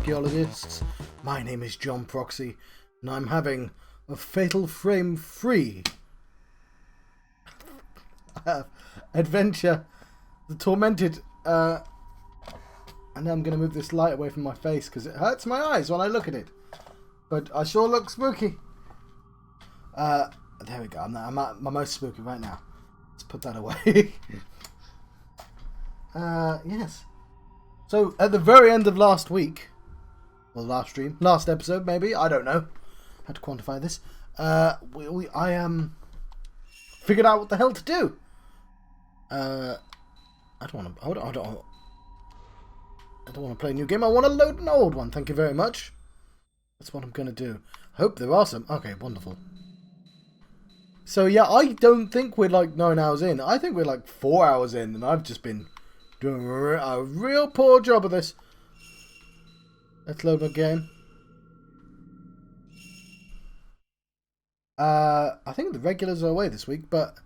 archaeologists. My name is John Proxy, and I'm having a fatal frame free adventure, the Tormented. And I'm going to move this light away from my face because it hurts my eyes when I look at it. But I sure look spooky. There we go. I'm at my most spooky right now. Let's put that away. Yes. So, at the very end of last week, well, last stream, last episode maybe, I don't know how to quantify this, I figured out what the hell to do. I don't want to play a new game. I want to load an old one. Thank you very much. That's what I'm going to do. Hope there are some. Okay, wonderful. So yeah, I don't think we're like 9 hours in. I think we're like 4 hours in, and I've just been doing a real poor job of this. Let's load my game. I think the regulars are away this week, but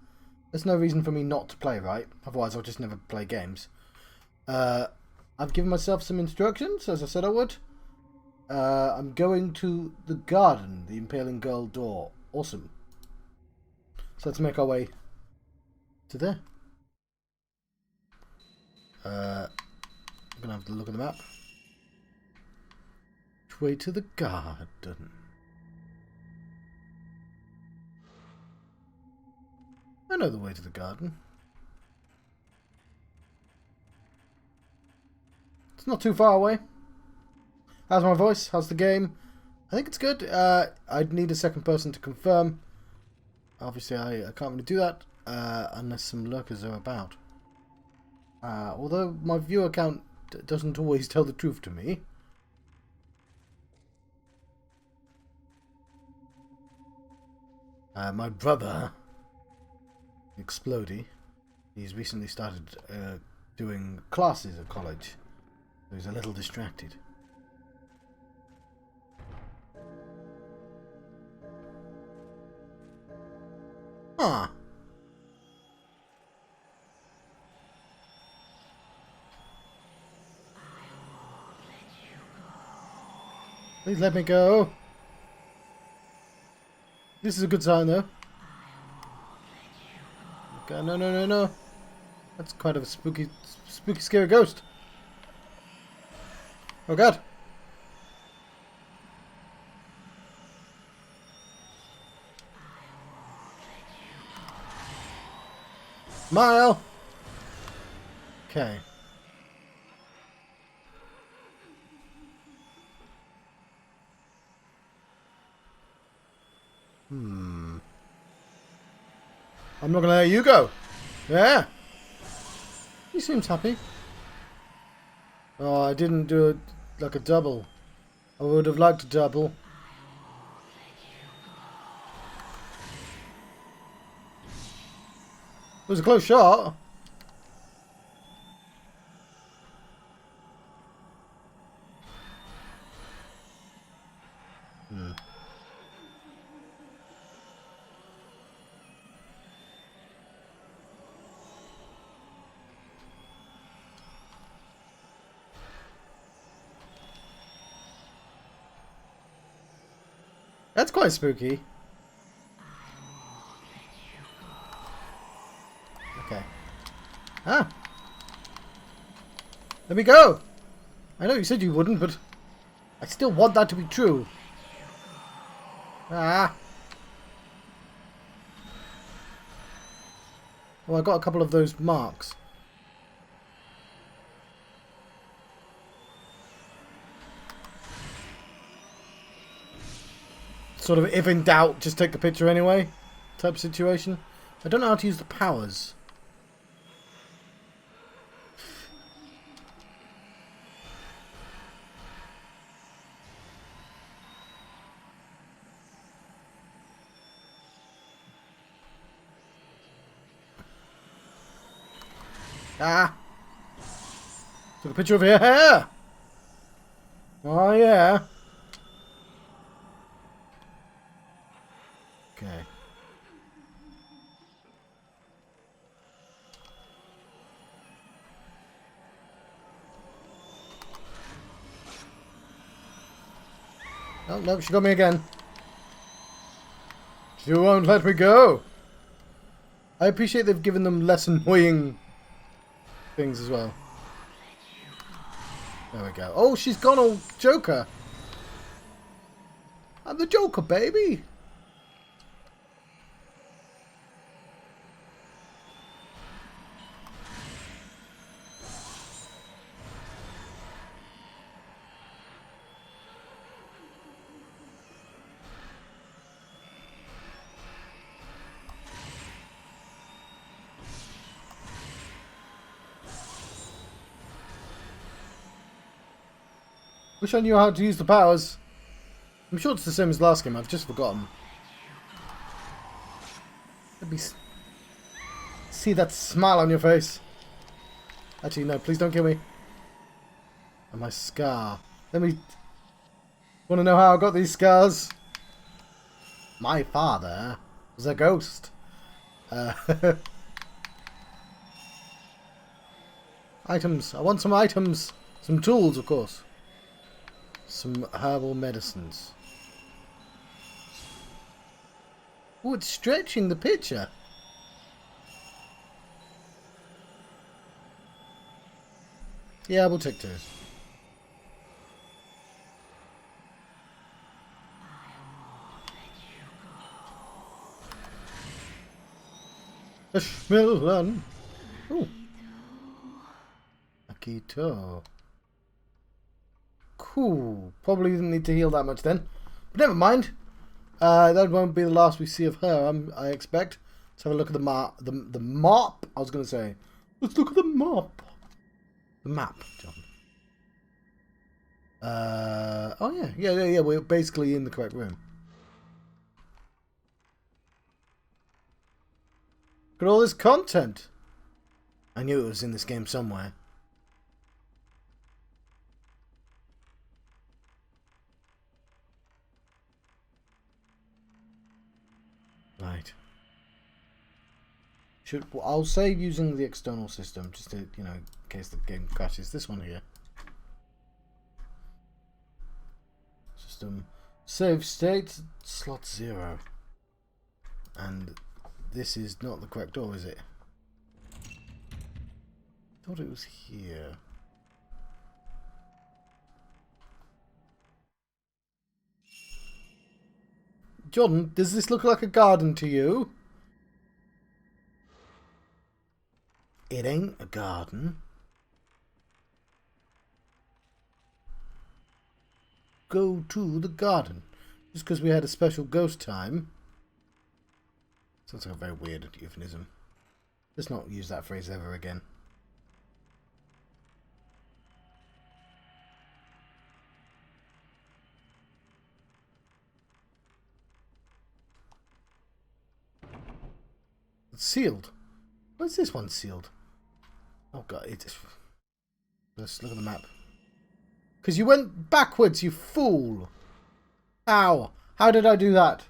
there's no reason for me not to play, right? Otherwise I'll just never play games. I've given myself some instructions, as I said I would. I'm going to the garden, the Impaling Girl door. Awesome. So let's make our way to there. I'm going to have to look at the map. Which way to the garden? I know the way to the garden. It's not too far away. How's my voice? How's the game? I think it's good. I'd need a second person to confirm. Obviously, I can't really do that unless some lurkers are about. Although my viewer count doesn't always tell the truth to me. My brother, Explodey, he's recently started doing classes at college. So he's a little distracted. Huh. Please let me go. This is a good sign, though. Okay, no. That's kind of a spooky, scary ghost. Oh, God. Smile. Okay. I'm not gonna let you go. Yeah. He seems happy. Oh, I didn't do it like a double. I would have liked a double. It was a close shot. That's quite spooky. Okay. Ah. Let me go. I know you said you wouldn't, but I still want that to be true. Ah. Well, I got a couple of those marks. Sort of, if in doubt, just take the picture anyway type of situation. I don't know how to use the powers. Ah! Took a picture of your hair! Oh, yeah. Okay. Oh, no, she got me again. She won't let me go. I appreciate they've given them less annoying things as well. There we go. Oh, she's gone all Joker. I'm the Joker, baby. Wish I knew how to use the powers. I'm sure it's the same as last game. I've just forgotten. Let me see that smile on your face. Actually, no. Please don't kill me. And my scar. Let me... Want to know how I got these scars? My father was a ghost. Items. I want some items. Some tools, of course. Some herbal medicines. Oh, it's stretching the picture. Yeah, we'll take two. A Schmillan. Ooh. Akito. Cool. Probably didn't need to heal that much then. But never mind. That won't be the last we see of her, I expect. Let's have a look at the map. The map, I was going to say. Let's look at the map. The map, John. Oh, yeah. Yeah. We're basically in the correct room. Look at all this content. I knew it was in this game somewhere. Right. I'll save using the external system just to, in case the game crashes. This one here. System save state slot 0. And this is not the correct door, is it? I thought it was here. Jordan, does this look like a garden to you? It ain't a garden. Go to the garden. Just because we had a special ghost time. Sounds like a very weird euphemism. Let's not use that phrase ever again. It's sealed. Why is this one sealed? Oh god, let's look at the map. Because you went backwards, you fool! Ow! How did I do that?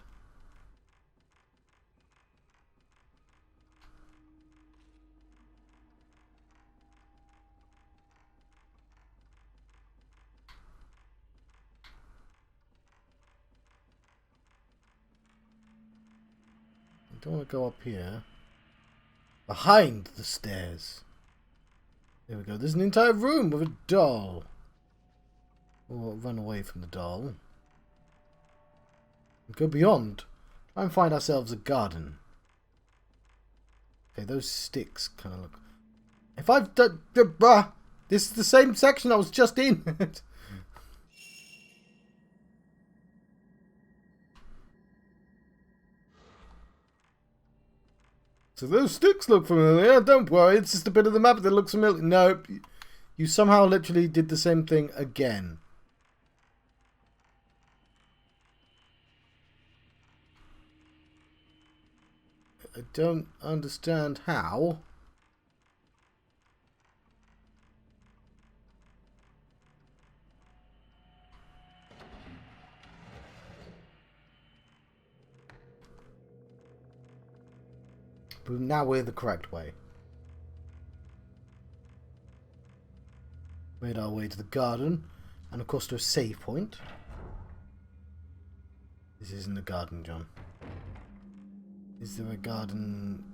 I don't want to go up here. Behind the stairs. There we go. There's an entire room with a doll. We'll run away from the doll. Go beyond. Try and find ourselves a garden. Okay, those sticks kind of look... If I've done... This is the same section I was just in. So those sticks look familiar. Don't worry, it's just a bit of the map that looks familiar. Nope. You somehow literally did the same thing again. I don't understand how. But now we're the correct way. Made our way to the garden, and of course to a save point. This isn't a garden, John. Is there a garden?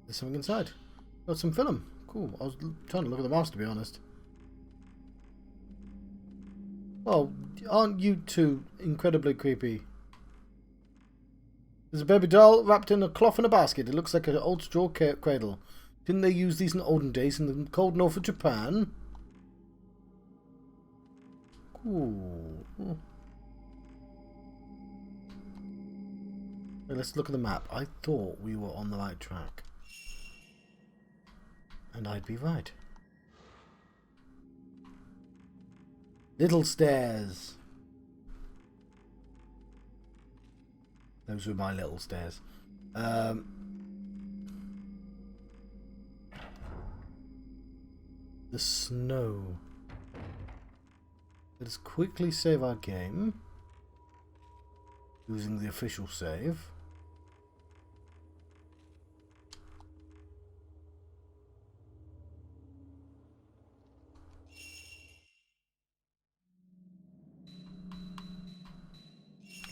There's something inside. Got some film. Cool. I was trying to look at the mouse, to be honest. Well, aren't you two incredibly creepy? There's a baby doll wrapped in a cloth in a basket. It looks like an old straw cradle. Didn't they use these in the olden days in the cold north of Japan? Cool. Okay, let's look at the map. I thought we were on the right track. And I'd be right. Little stairs. Those were my little stairs. The snow. Let us quickly save our game. Using the official save.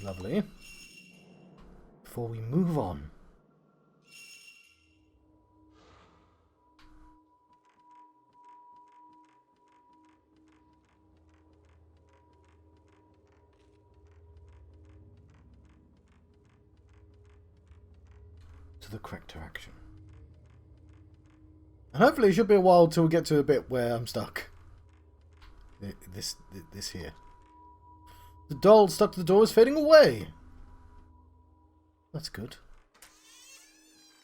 Lovely. Before we move on. To the correct direction. And hopefully it should be a while till we get to a bit where I'm stuck. This here. The doll stuck to the door is fading away. That's good.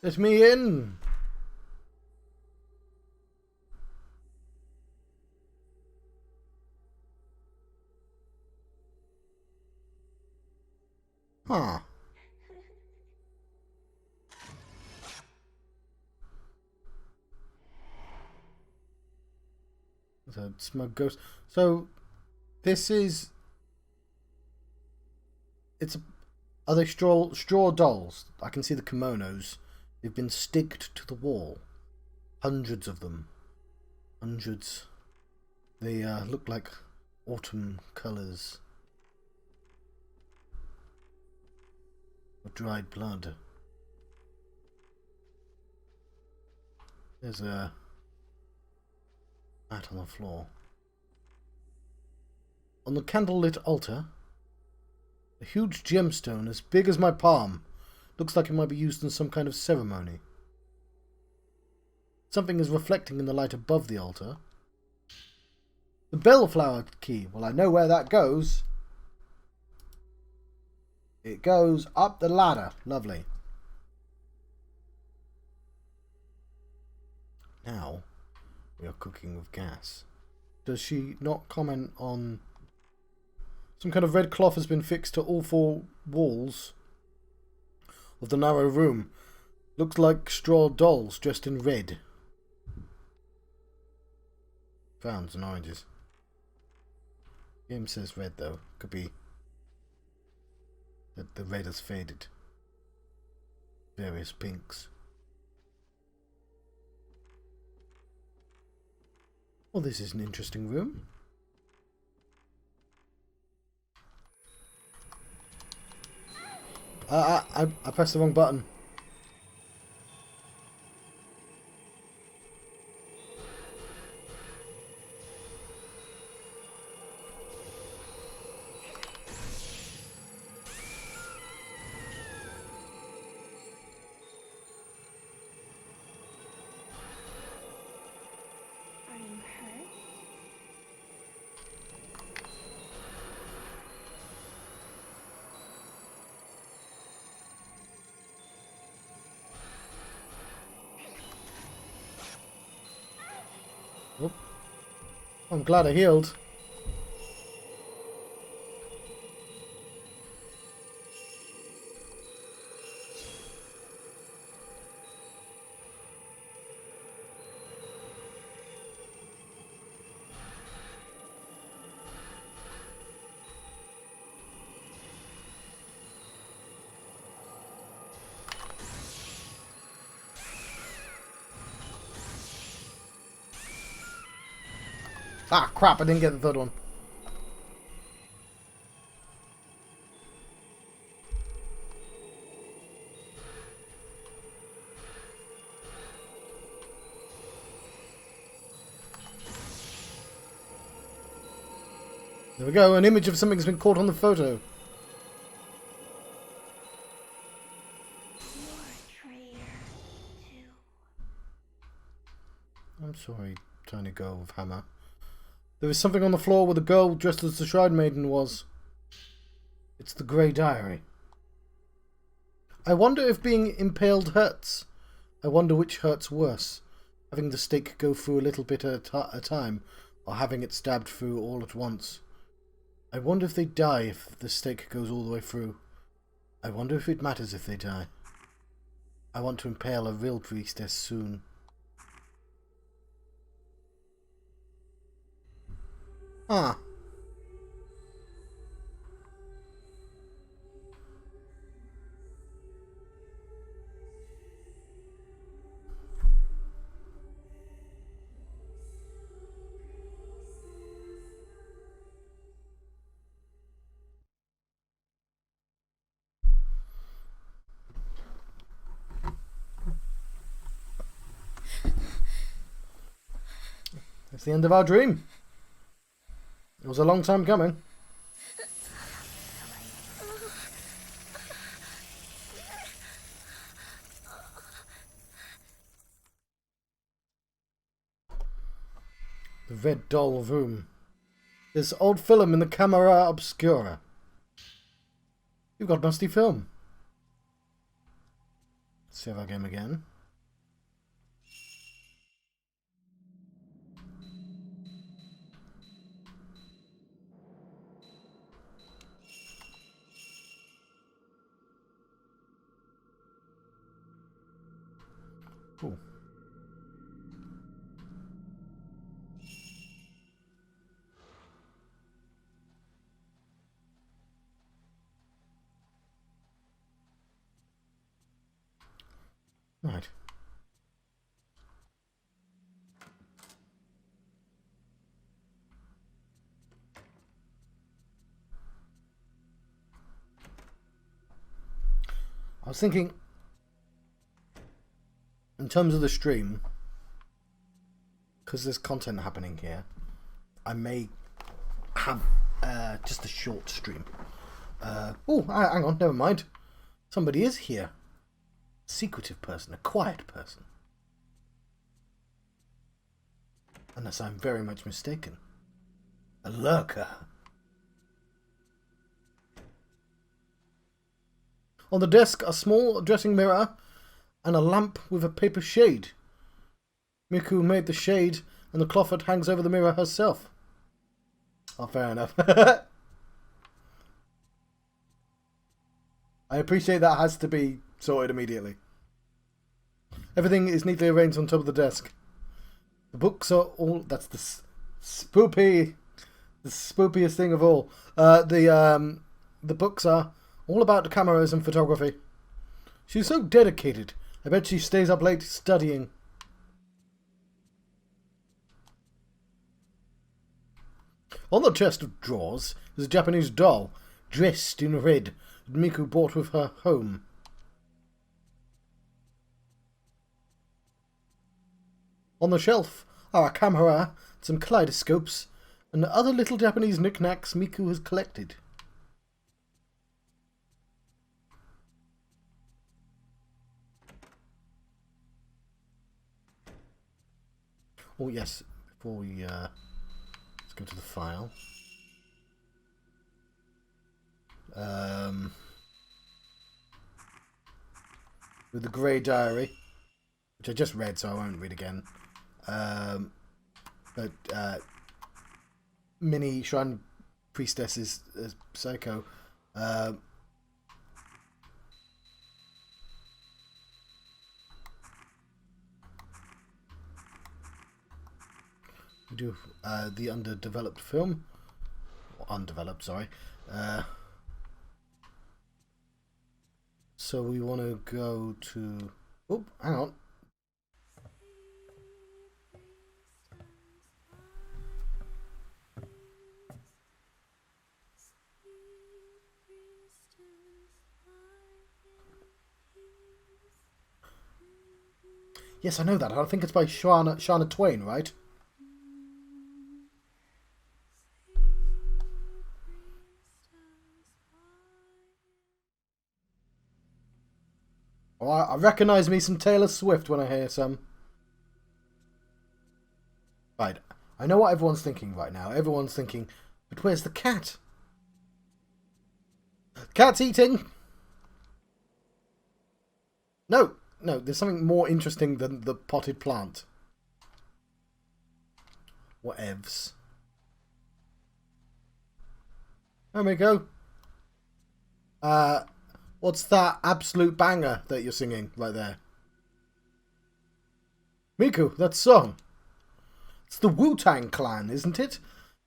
Let me in. Huh. So smug ghost. So this is. Are they straw dolls? I can see the kimonos. They've been sticked to the wall. Hundreds of them. Hundreds. They look like autumn colours. Or dried blood. There's a mat on the floor. On the candlelit altar, a huge gemstone as big as my palm. Looks like it might be used in some kind of ceremony. Something is reflecting in the light above the altar. The bellflower key. Well, I know where that goes. It goes up the ladder. Lovely. Now, we are cooking with gas. Does she not comment on... Some kind of red cloth has been fixed to all four walls of the narrow room. Looks like straw dolls dressed in red. Browns and oranges. Game says red though. Could be that the red has faded. Various pinks. Well, this is an interesting room. I pressed the wrong button. Oh. I'm glad I healed. Ah, crap, I didn't get the third one. There we go, an image of something's been caught on the photo. I'm sorry, tiny girl with hammer. There is something on the floor where the girl dressed as the Shrine Maiden was. It's the Grey Diary. I wonder if being impaled hurts. I wonder which hurts worse. Having the stake go through a little bit at a time, or having it stabbed through all at once. I wonder if they die if the stake goes all the way through. I wonder if it matters if they die. I want to impale a real priestess soon. Ah. That's the end of our dream. It was a long time coming. The Red Doll Room. There's old film in the camera obscura. You've got musty film. Save our game again. Cool. Right. I was thinking, in terms of the stream, because there's content happening here, I may have just a short stream. Oh, hang on, never mind. Somebody is here. Secretive person, a quiet person. Unless I'm very much mistaken. A lurker. On the desk, a small dressing mirror and a lamp with a paper shade. Miku made the shade and the cloth that hangs over the mirror herself. Oh, fair enough. I appreciate that has to be sorted immediately. Everything is neatly arranged on top of the desk. The books are all... That's the spoopiest thing of all. The books are all about the cameras and photography. She's so dedicated. I bet she stays up late studying. On the chest of drawers is a Japanese doll, dressed in red, that Miku brought with her home. On the shelf are a camera, some kaleidoscopes, and other little Japanese knickknacks Miku has collected. Oh yes, before we let's go to the file. With the Grey Diary, which I just read, so I won't read again. But Mini Shrine Priestess is Psycho. We do the underdeveloped film. Or undeveloped, sorry. So we want to go to... Oh, hang on. Yes, I know that. I think it's by Shana Twain, right? Oh, I recognise me some Taylor Swift when I hear some. Right. I know what everyone's thinking right now. Everyone's thinking, but where's the cat? Cat's eating! No, no, there's something more interesting than the potted plant. Whatevs. There we go. What's that absolute banger that you're singing right there? Miku, that song. It's the Wu-Tang Clan, isn't it?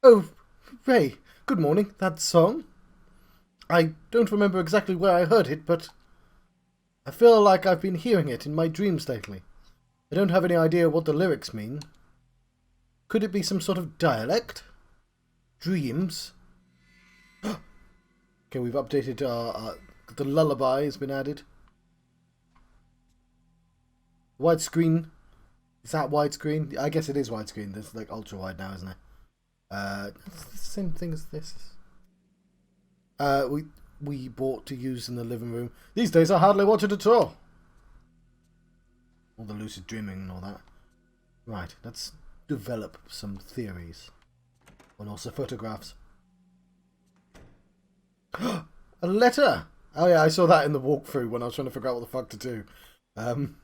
Oh, Ray, good morning. That song? I don't remember exactly where I heard it, but I feel like I've been hearing it in my dreams lately. I don't have any idea what the lyrics mean. Could it be some sort of dialect? Dreams? Okay, we've updated the lullaby has been added. Widescreen. Is that widescreen? I guess it is widescreen. It's like ultra wide now, isn't it? It's the same thing as this. We bought to use in the living room. These days I hardly watch it at all. All the lucid dreaming and all that. Right, let's develop some theories. And also photographs. A letter! Oh yeah, I saw that in the walkthrough when I was trying to figure out what the fuck to do. An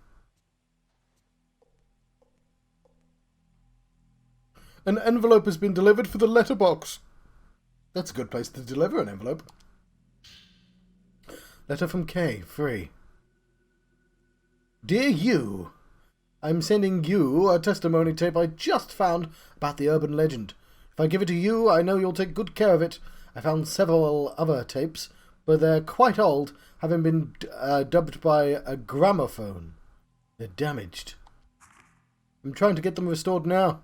envelope has been delivered for the letterbox. That's a good place to deliver an envelope. Letter from K, free. Dear you, I'm sending you a testimony tape I just found about the urban legend. If I give it to you, I know you'll take good care of it. I found several other tapes, but they're quite old, having been dubbed by a gramophone. They're damaged. I'm trying to get them restored now.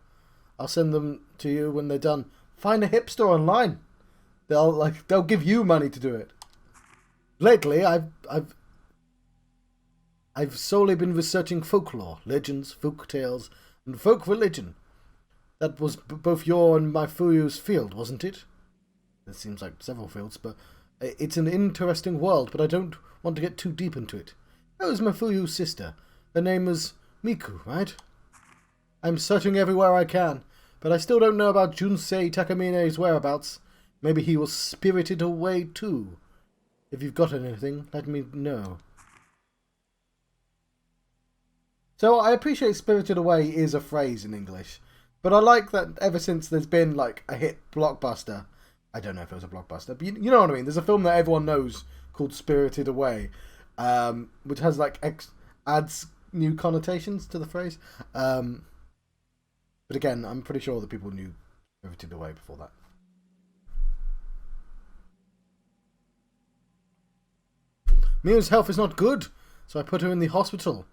I'll send them to you when they're done. Find a hipster online. They'll give you money to do it. Lately, I've solely been researching folklore, legends, folk tales, and folk religion. That was both your and my Fuyu's field, wasn't it? It seems like several fields, but it's an interesting world, but I don't want to get too deep into it. That was Mafuyu's sister. Her name was Miku, right? I'm searching everywhere I can, but I still don't know about Junsei Takamine's whereabouts. Maybe he was spirited away too. If you've got anything, let me know. So I appreciate spirited away is a phrase in English, but I like that ever since there's been like a hit blockbuster. I don't know if it was a blockbuster, but you know what I mean. There's a film that everyone knows called Spirited Away, which has like adds new connotations to the phrase. But again, I'm pretty sure that people knew Spirited Away before that. Mia's health is not good, so I put her in the hospital.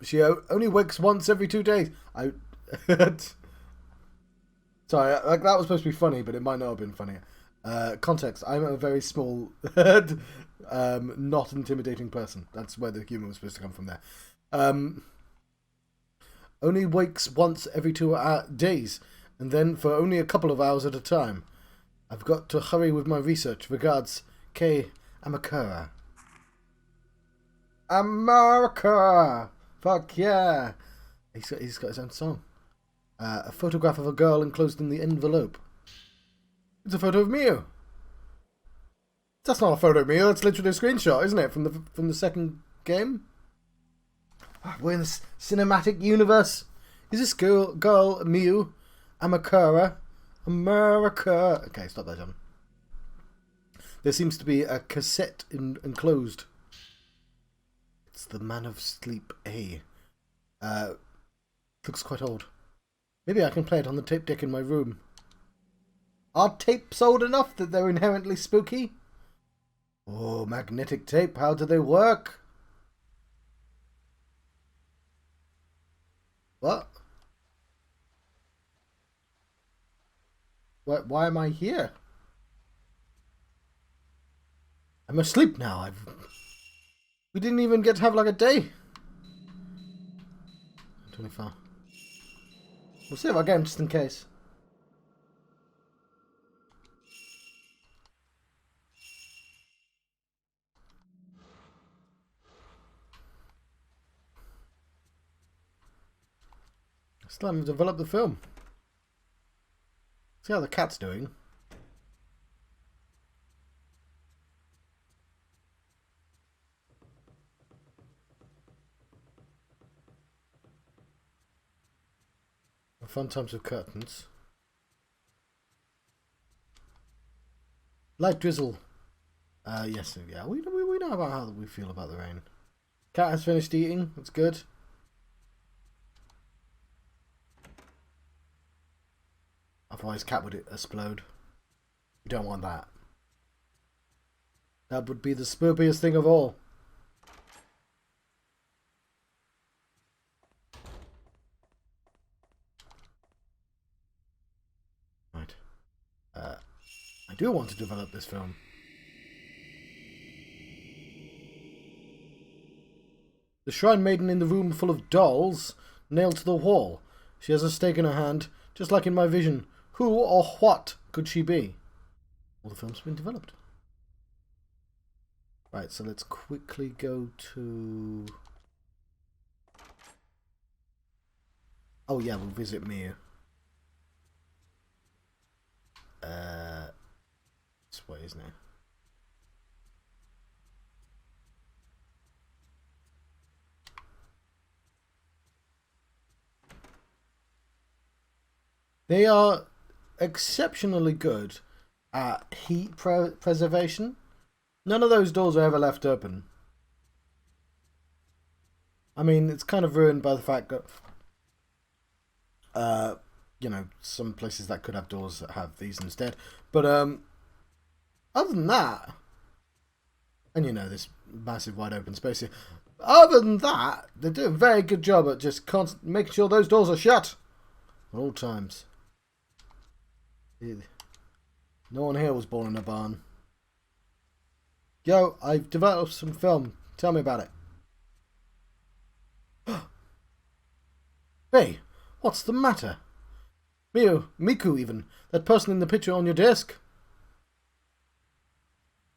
She only wakes once every 2 days. Sorry, like that was supposed to be funny, but it might not have been funny. Context: I'm a very small, not intimidating person. That's where the humour was supposed to come from there. Only wakes once every 2 days, and then for only a couple of hours at a time. I've got to hurry with my research. Regards, K. Amakura. America! Fuck yeah! He's got his own song. A photograph of a girl enclosed in the envelope. It's a photo of Miu. That's not a photo of Miu. That's literally a screenshot, isn't it, from the second game? We're in this cinematic universe. Is this girl Miu Amakura? America. Okay, stop that, John. There seems to be a cassette enclosed. It's the Man of Sleep A. Looks quite old. Maybe I can play it on the tape deck in my room. Are tapes old enough that they're inherently spooky? Oh, magnetic tape, how do they work? What? Why am I here? I'm asleep now. We didn't even get to have like a day. 24. We'll see if I get him just in case. Still haven't developed the film. See how the cat's doing. Fun times with curtains. Light drizzle. Yes, yeah. We know about how we feel about the rain. Cat has finished eating. That's good. Otherwise, cat would explode. We don't want that. That would be the spookiest thing of all. Right. I do want to develop this film. The shrine maiden in the room full of dolls, nailed to the wall. She has a stake in her hand, just like in my vision. Who or what could she be? Well, the film's been developed. Right, so let's quickly go to... Oh yeah, we'll visit Mia. This way, isn't it? They are exceptionally good at heat preservation. None of those doors are ever left open. I mean, it's kind of ruined by the fact that, you know, some places that could have doors that have these instead. But other than that, and you know, this massive wide open space here. Other than that, they do a very good job at just making sure those doors are shut at all times. No one here was born in a barn. Yo, I've developed some film. Tell me about it. Hey, what's the matter? Miku even. That person in the picture on your desk.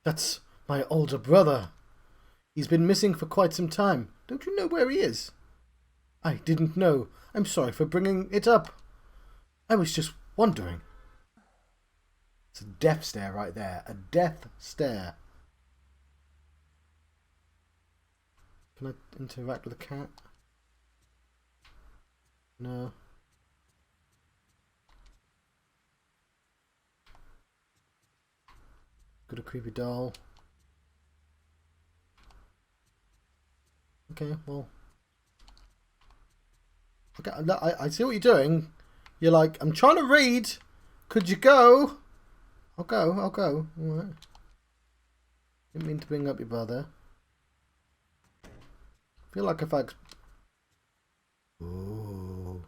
That's my older brother. He's been missing for quite some time. Don't you know where he is? I didn't know. I'm sorry for bringing it up. I was just wondering. It's a death stare right there. A death stare. Can I interact with the cat? No. Got a creepy doll. Okay, well. Okay, I see what you're doing. You're like, I'm trying to read. Could you go? I'll go. Alright. Didn't mean to bring up your brother. Feel like if I... Ooh.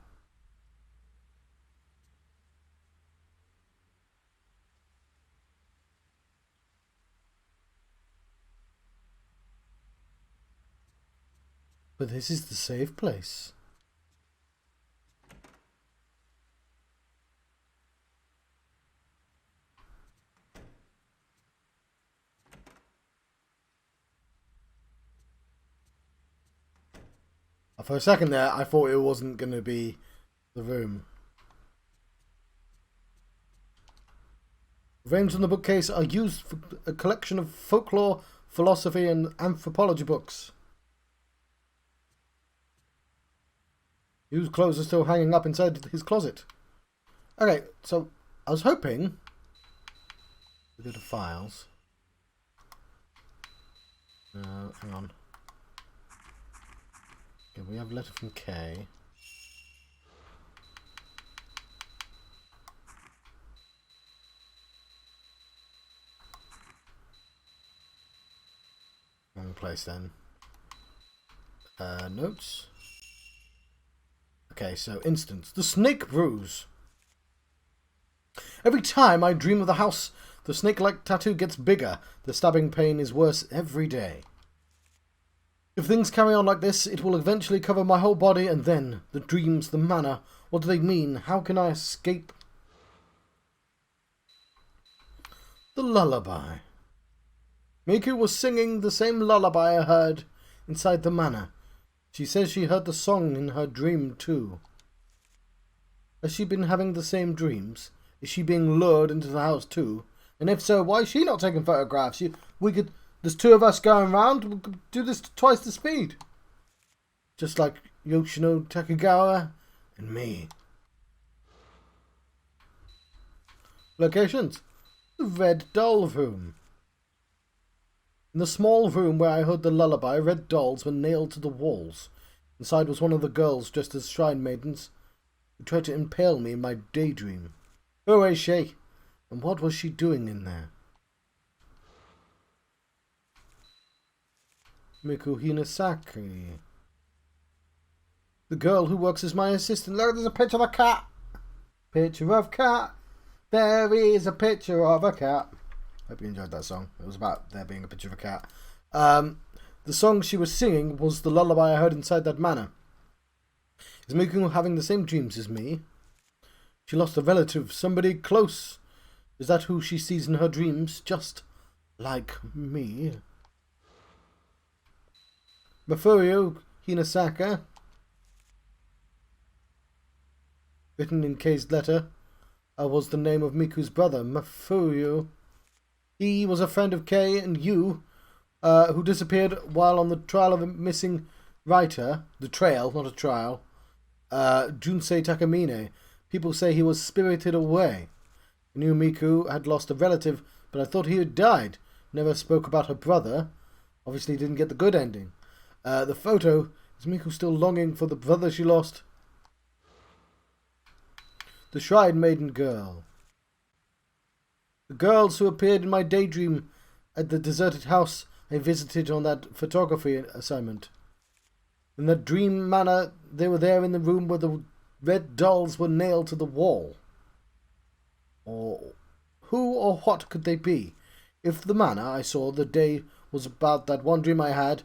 But this is the safe place. For a second there, I thought it wasn't going to be the room. Frames on the bookcase are used for a collection of folklore, philosophy, and anthropology books. Hugh's clothes are still hanging up inside his closet. Okay, so I was hoping to go to files. No, hang on. Okay, we have a letter from Kay. Wrong place then. Notes. Okay, so instance. The snake bruise. Every time I dream of the house, the snake-like tattoo gets bigger. The stabbing pain is worse every day. If things carry on like this, it will eventually cover my whole body, and then the dreams, the manner. What do they mean? How can I escape? The lullaby. Miku was singing the same lullaby I heard inside the manor. She says she heard the song in her dream too. Has she been having the same dreams? Is she being lured into the house too? And if so, why is she not taking photographs? There's two of us going around. We could do this twice the speed. Just like Yoshino Takegawa and me. Locations. The Red Doll Room. In the small room where I heard the lullaby, red dolls were nailed to the walls. Inside was one of the girls dressed as shrine maidens who tried to impale me in my daydream. Who is she? And what was she doing in there? Miku Hinasaki. The girl who works as my assistant. Look, there's a picture of a cat. Picture of cat. There is a picture of a cat. Hope you enjoyed that song. It was about there being a picture of a cat. The song she was singing was the lullaby I heard inside that manor. Is Miku having the same dreams as me? She lost a relative, somebody close. Is that who she sees in her dreams? Just like me. Mafurio Hinasaka. Written in Kei's letter. Was the name of Miku's brother, Mafurio. He was a friend of Kei and you, who disappeared while on the trial of a missing writer. The trail, not a trial. Junsei Takamine. People say he was spirited away. I knew Miku had lost a relative, but I thought he had died. Never spoke about her brother. Obviously didn't get the good ending. The photo. Is Miku still longing for the brother she lost? The Shrine Maiden Girl. The girls who appeared in my daydream at the deserted house I visited on that photography assignment. In that dream manor, they were there in the room where the red dolls were nailed to the wall. Or who or what could they be? If the manor I saw the day was about that one dream I had...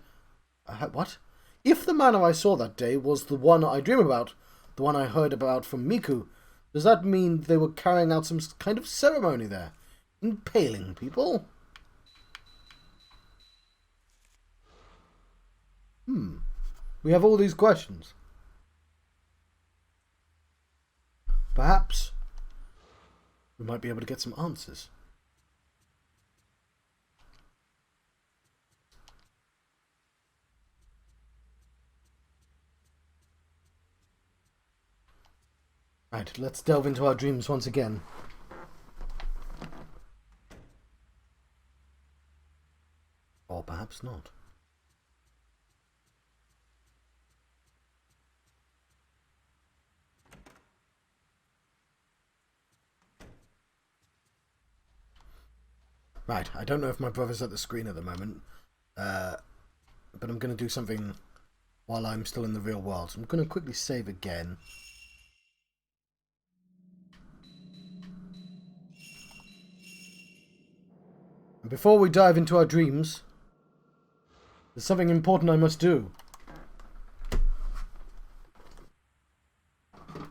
what? If the manor I saw that day was the one I dream about, the one I heard about from Miku, does that mean they were carrying out some kind of ceremony there? Impaling people? We have all these questions. Perhaps we might be able to get some answers. Right, let's delve into our dreams once again. Or perhaps not. Right, I don't know if my brother's at the screen at the moment, but I'm going to do something while I'm still in the real world. So I'm going to quickly save again. And before we dive into our dreams, there's something important I must do. Oh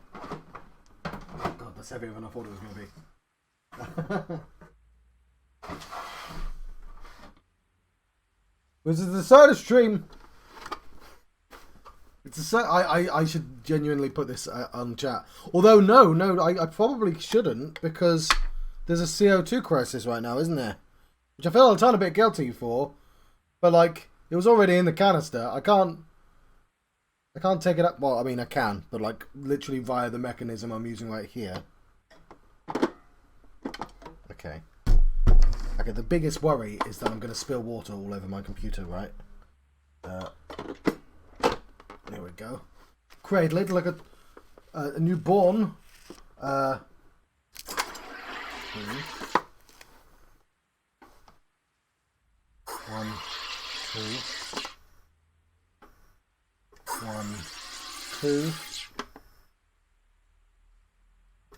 God, that's heavier than I thought it was going to be. This is the soda stream. It's a I should genuinely put this on chat. Although no, I probably shouldn't, because there's a CO2 crisis right now, isn't there? Which I feel a tiny bit guilty for, but like it was already in the canister. I can't take it up. Well, I mean I can, but like literally via the mechanism I'm using right here. Okay. Okay, the biggest worry is that I'm going to spill water all over my computer, right? There we go. Cradle it like a newborn. 1, 2. 1, 2.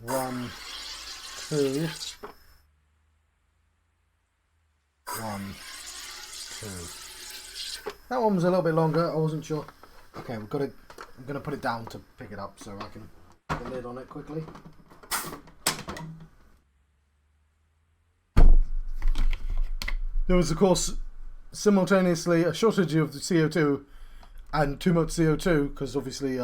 1, 2. 1, 2. That one was a little bit longer. I wasn't sure. Okay, we've got to. I'm going to put it down to pick it up so I can put the lid on it quickly. There was, of course, simultaneously a shortage of the CO2 and too much CO2 because obviously,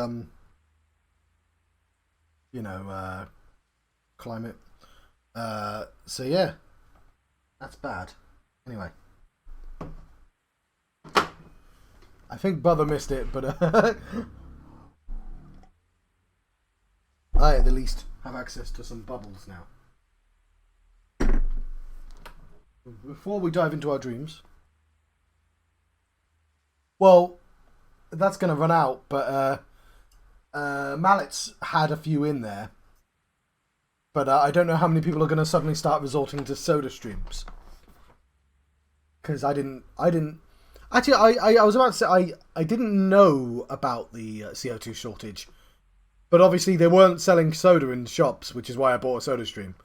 climate. So yeah, that's bad. Anyway. I think Brother missed it, but I at the least have access to some bubbles now. Before we dive into our dreams, well, that's going to run out, but Mallet's had a few in there, but I don't know how many people are going to suddenly start resorting to soda streams. Because I didn't. Actually, I was about to say, I didn't know about the CO2 shortage. But obviously they weren't selling soda in shops, which is why I bought a soda stream.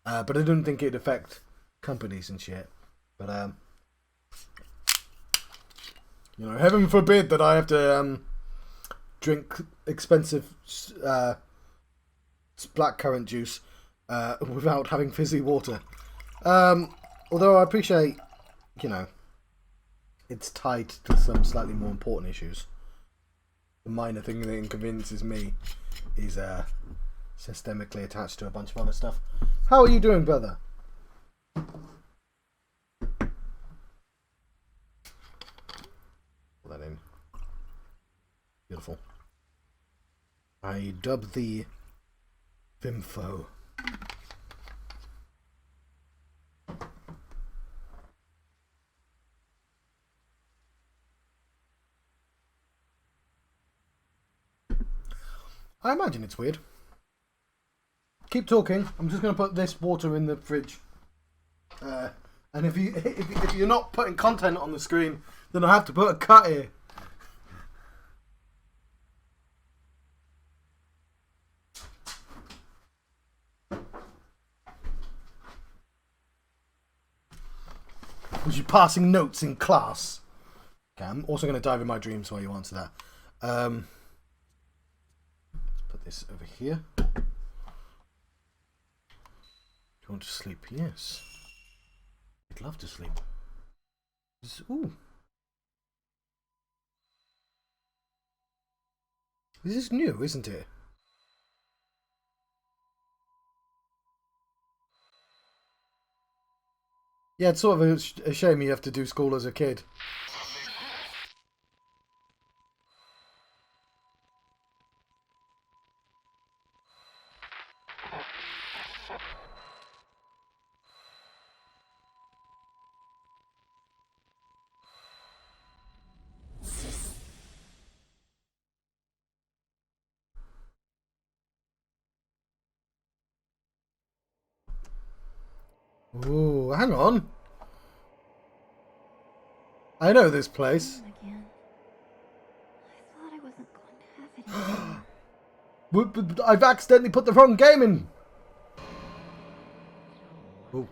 But I didn't think it'd affect companies and shit. But, heaven forbid that I have to drink expensive blackcurrant juice without having fizzy water. Although I appreciate, it's tied to some slightly more important issues. The minor thing that inconveniences me is systemically attached to a bunch of other stuff. How are you doing, brother? Put that in. Beautiful. I dub thee Vimfo. I imagine it's weird. Keep talking. I'm just going to put this water in the fridge. And if you're not putting content on the screen, then I have to put a cut here. Was you passing notes in class? Okay, I'm also going to dive in my dreams while you answer that. This over here. Do you want to sleep? Yes. I'd love to sleep. Ooh. This is new, isn't it? Yeah, it's sort of a shame you have to do school as a kid. Ooh, hang on. I know this place. Again. I thought I wasn't going to have it again. I've accidentally put the wrong game in. Oh.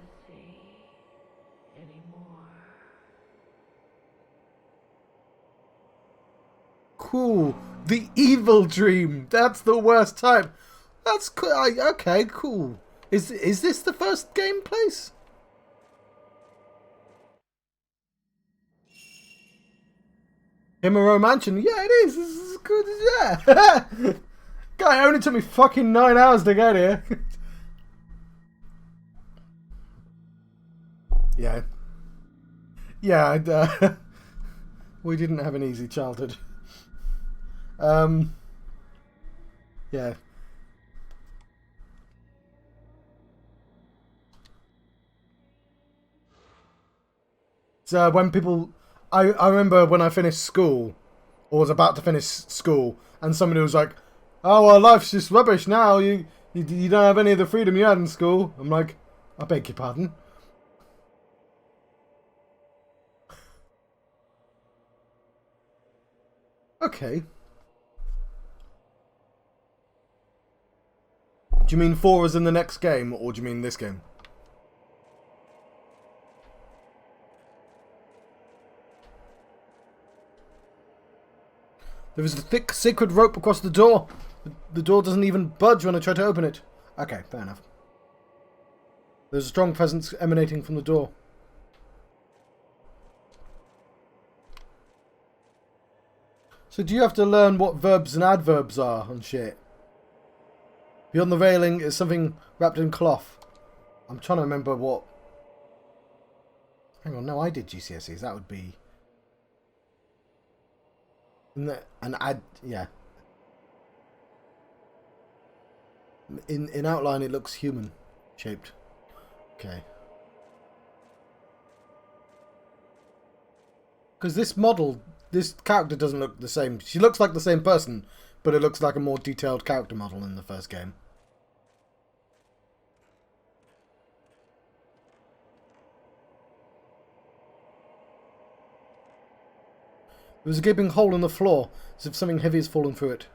Cool. The evil dream. That's the worst type. That's cool. Okay, cool. Is this the first game place? Himuro Mansion. Yeah, it is. This is good. Yeah. Guy, it only took me fucking 9 hours to get here. Yeah. Yeah, we didn't have an easy childhood. Yeah. So when people... I remember when I finished school, or was about to finish school, and somebody was like, oh, well, life's just rubbish now. You don't have any of the freedom you had in school. I'm like, I beg your pardon. Okay. Do you mean 4 is in the next game, or do you mean this game? There is a thick, sacred rope across the door. The door doesn't even budge when I try to open it. Okay, fair enough. There's a strong presence emanating from the door. So do you have to learn what verbs and adverbs are and shit? Beyond the railing is something wrapped in cloth. I'm trying to remember what... Hang on, no, I did GCSEs. That would be... Yeah. In outline it looks human shaped. Okay. Because this character doesn't look the same. She looks like the same person, but it looks like a more detailed character model in the first game. There is a gaping hole in the floor, as if something heavy has fallen through it.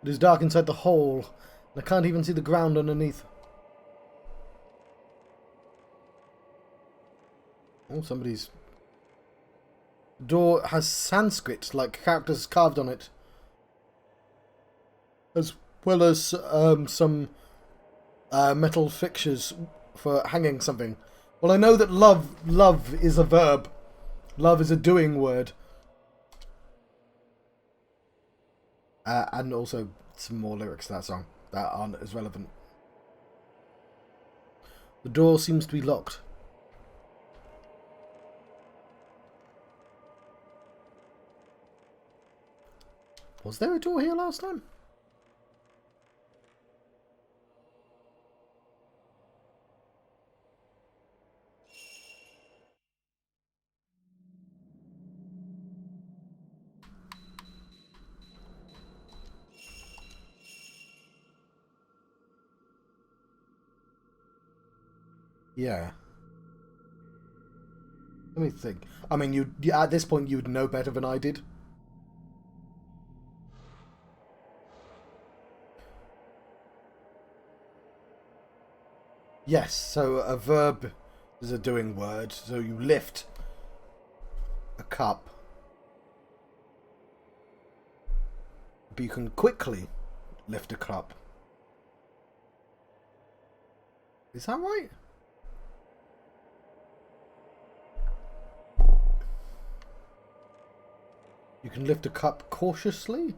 It is dark inside the hole, and I can't even see the ground underneath. Oh, somebody's... The door has Sanskrit, like characters carved on it. As well as some metal fixtures for hanging something. Well, I know that love is a verb. Love is a doing word. And also some more lyrics to that song that aren't as relevant. The door seems to be locked. Was there a door here last time? Yeah. Let me think. I mean, at this point, you'd know better than I did. Yes, so a verb is a doing word. So you lift a cup. But you can quickly lift a cup. Is that right? You can lift a cup cautiously?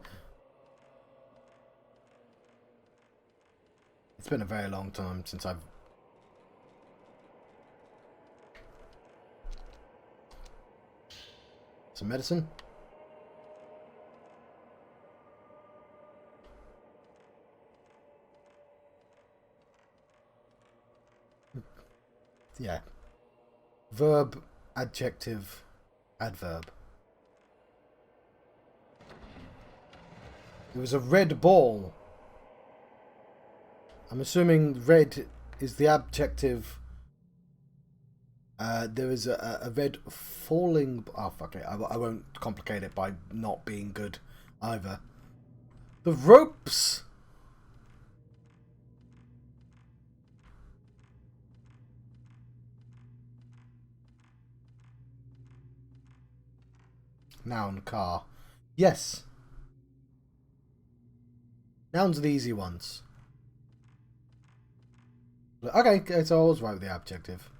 It's been a very long time since I've... Some medicine? Yeah. Verb, adjective, adverb. It was a red ball. I'm assuming red is the adjective. There is a red falling... Oh, fuck it. I won't complicate it by not being good either. The ropes! Noun, car. Yes. Nouns are the easy ones. Okay, so I was right with the adjective.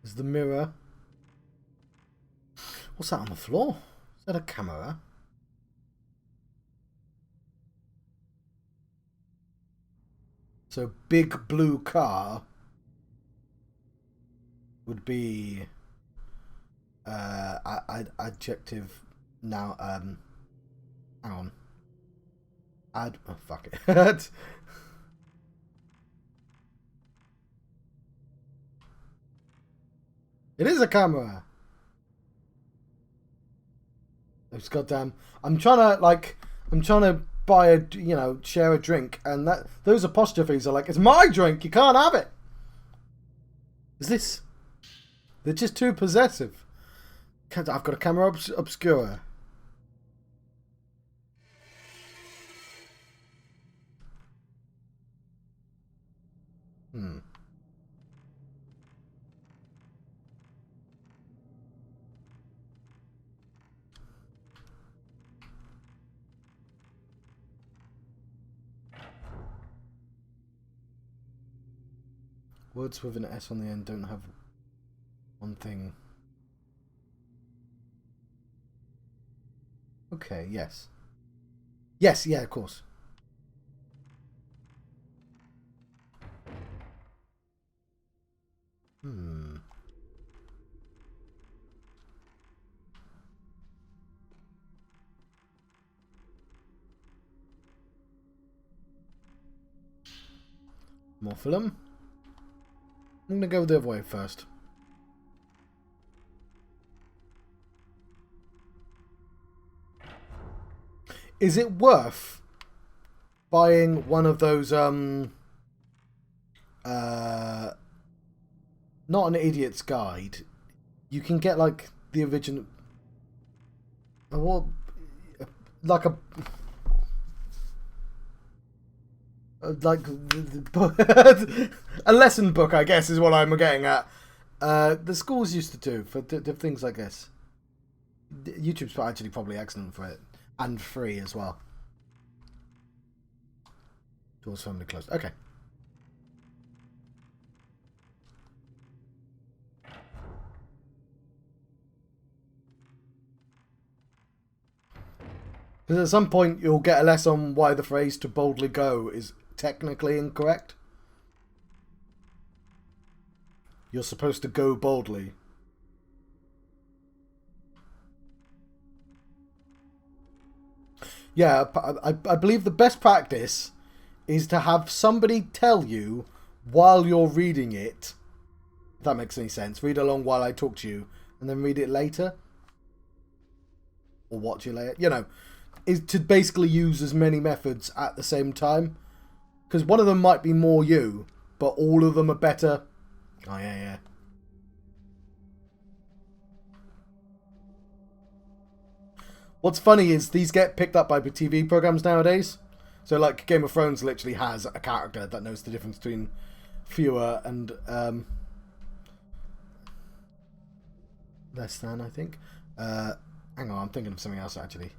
There's the mirror. What's that on the floor? Is that a camera? So big blue car would be adjective now. Hang on. Oh, fuck it. It is a camera. It's goddamn. I'm trying to buy share a drink, and those apostrophes are like, it's my drink. You can't have it. Is this? They're just too possessive. I've got a camera obscura. Words with an S on the end don't have one thing. Okay, yes. Yes, yeah, of course. More film. I'm going to go the other way first. Is it worth buying one of those, not an idiot's guide. You can get, like, the original... What? Like a... Like a lesson book, I guess, is what I'm getting at. The schools used to do for things like this. YouTube's actually probably excellent for it, and free as well. Doors firmly closed. Okay. Because at some point you'll get a lesson on why the phrase "to boldly go" is technically incorrect. You're supposed to go boldly. Yeah, I believe the best practice is to have somebody tell you while you're reading it. If that makes any sense. Read along while I talk to you, and then read it later. Or watch it later. You know, is to basically use as many methods at the same time. Because one of them might be more you, but all of them are better. Oh, yeah. What's funny is these get picked up by TV programs nowadays. So, like, Game of Thrones literally has a character that knows the difference between fewer and less than, I think. Hang on, I'm thinking of something else, actually.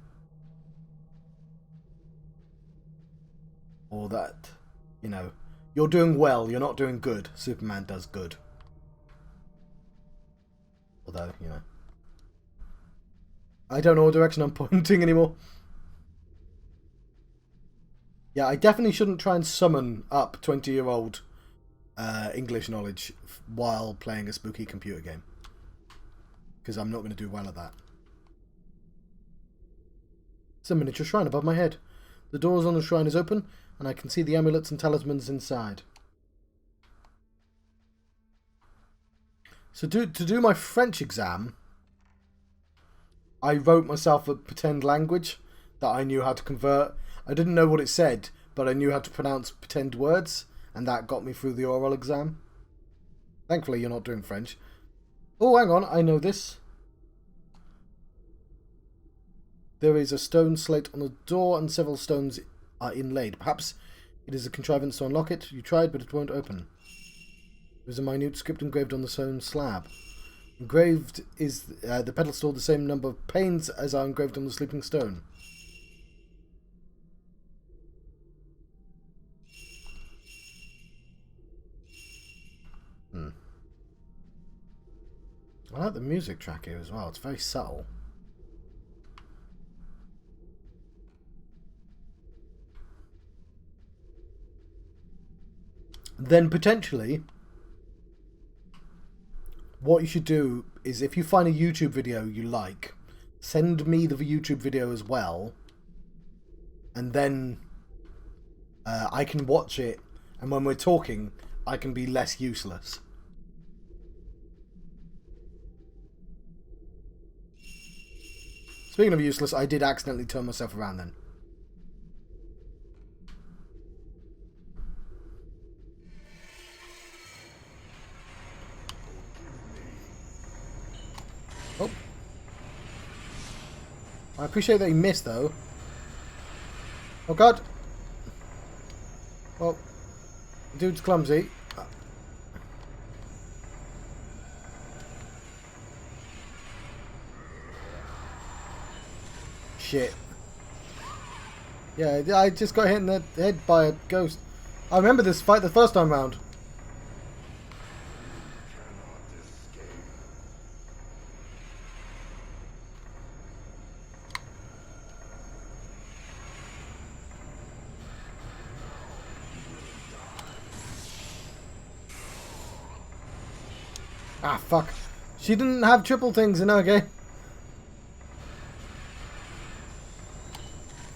Or that, you know, you're doing well, you're not doing good. Superman does good. Although, you know. I don't know what direction I'm pointing anymore. Yeah, I definitely shouldn't try and summon up 20-year-old English knowledge while playing a spooky computer game. Because I'm not going to do well at that. It's a miniature shrine above my head. The doors on the shrine is open, and I can see the amulets and talismans inside. So to do my French exam, I wrote myself a pretend language that I knew how to convert. I didn't know what it said, but I knew how to pronounce pretend words, and that got me through the oral exam. Thankfully, you're not doing French. Oh, hang on, I know this. There is a stone slate on the door, and several stones are inlaid. Perhaps it is a contrivance to unlock it. You tried, but it won't open. There is a minute script engraved on the stone slab. Engraved is the pedestal, the same number of panes as are engraved on the sleeping stone. I like the music track here as well. It's very subtle. Then potentially, what you should do is if you find a YouTube video you like, send me the YouTube video as well, and then I can watch it, and when we're talking, I can be less useless. Speaking of useless, I did accidentally turn myself around then. Oh. I appreciate that he missed, though. Oh, God. Well, the dude's clumsy. Shit. Yeah, I just got hit in the head by a ghost. I remember this fight the first time round. Ah, fuck. She didn't have triple things in her game.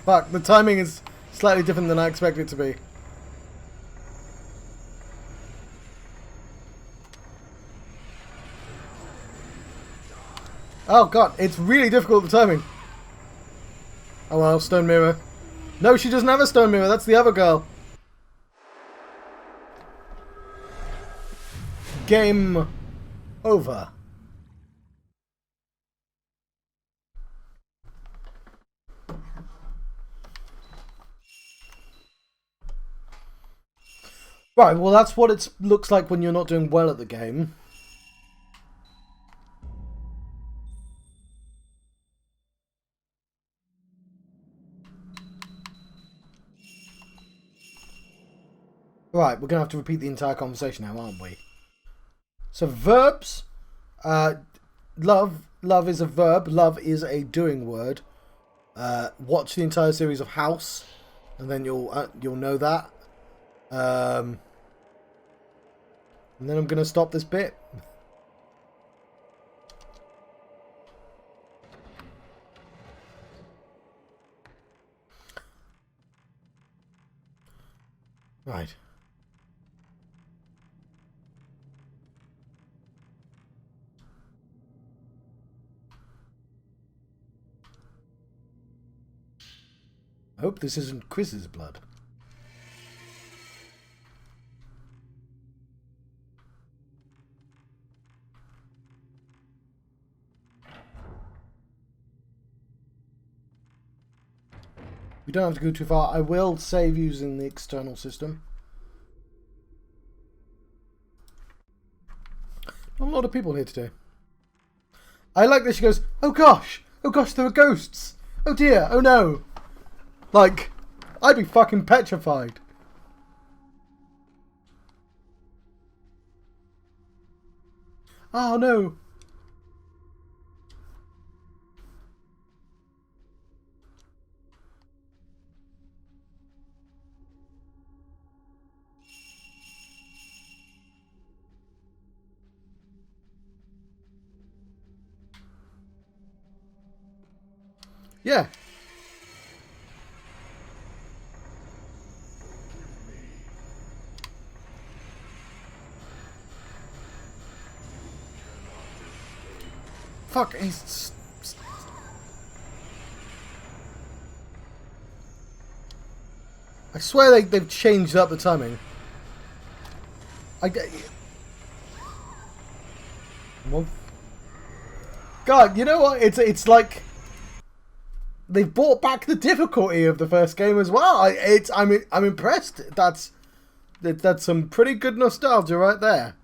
Fuck, the timing is slightly different than I expected it to be. Oh god, it's really difficult, the timing. Oh well, stone mirror. No, she doesn't have a stone mirror, that's the other girl. Game over. Right, well that's what it looks like when you're not doing well at the game. Right, we're going to have to repeat the entire conversation now, aren't we? So verbs, love is a verb, love is a doing word. Watch the entire series of House, and then you'll know that. And then I'm going to stop this bit. Right. I hope this isn't Chris's blood. We don't have to go too far. I will save using the external system. Not a lot of people here today. I like that she goes, oh gosh, there are ghosts. Oh dear, oh no. Like, I'd be fucking petrified. Oh no. Yeah. Fuck, he's... I swear they've changed up the timing. God, you know what? It's like they've brought back the difficulty of the first game as well. I'm impressed. That's some pretty good nostalgia right there.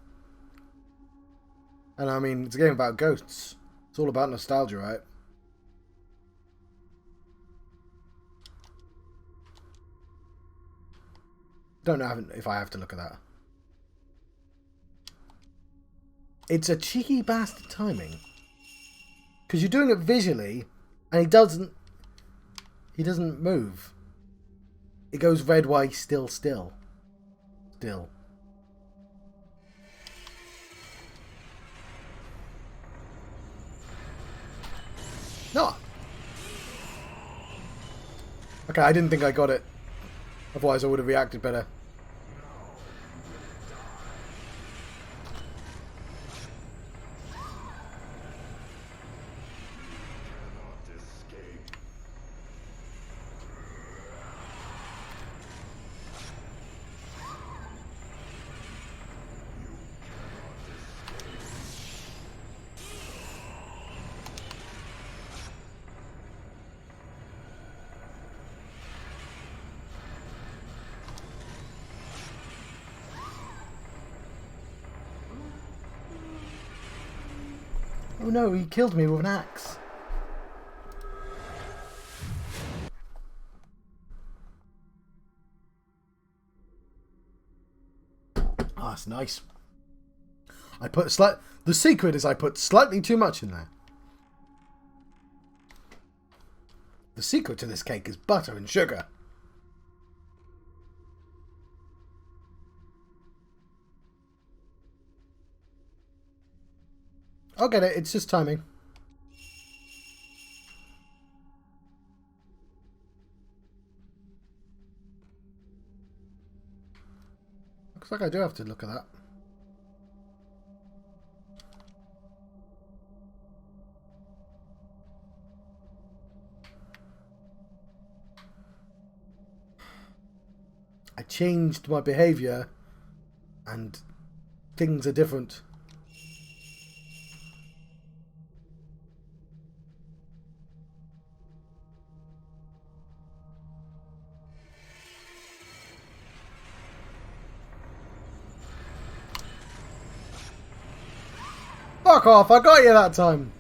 And I mean, it's a game about ghosts. It's all about nostalgia, right? Don't know if I have to look at that. It's a cheeky bastard timing. Because you're doing it visually, and he doesn't move. It goes red, white, still. No. Okay, I didn't think I got it. Otherwise I would have reacted better. Oh no, he killed me with an axe. Ah, that's nice. The secret is I put slightly too much in there. The secret to this cake is butter and sugar. I'll get it. It's just timing. Looks like I do have to look at that. I changed my behaviour and things are different. Fuck off, I got you that time.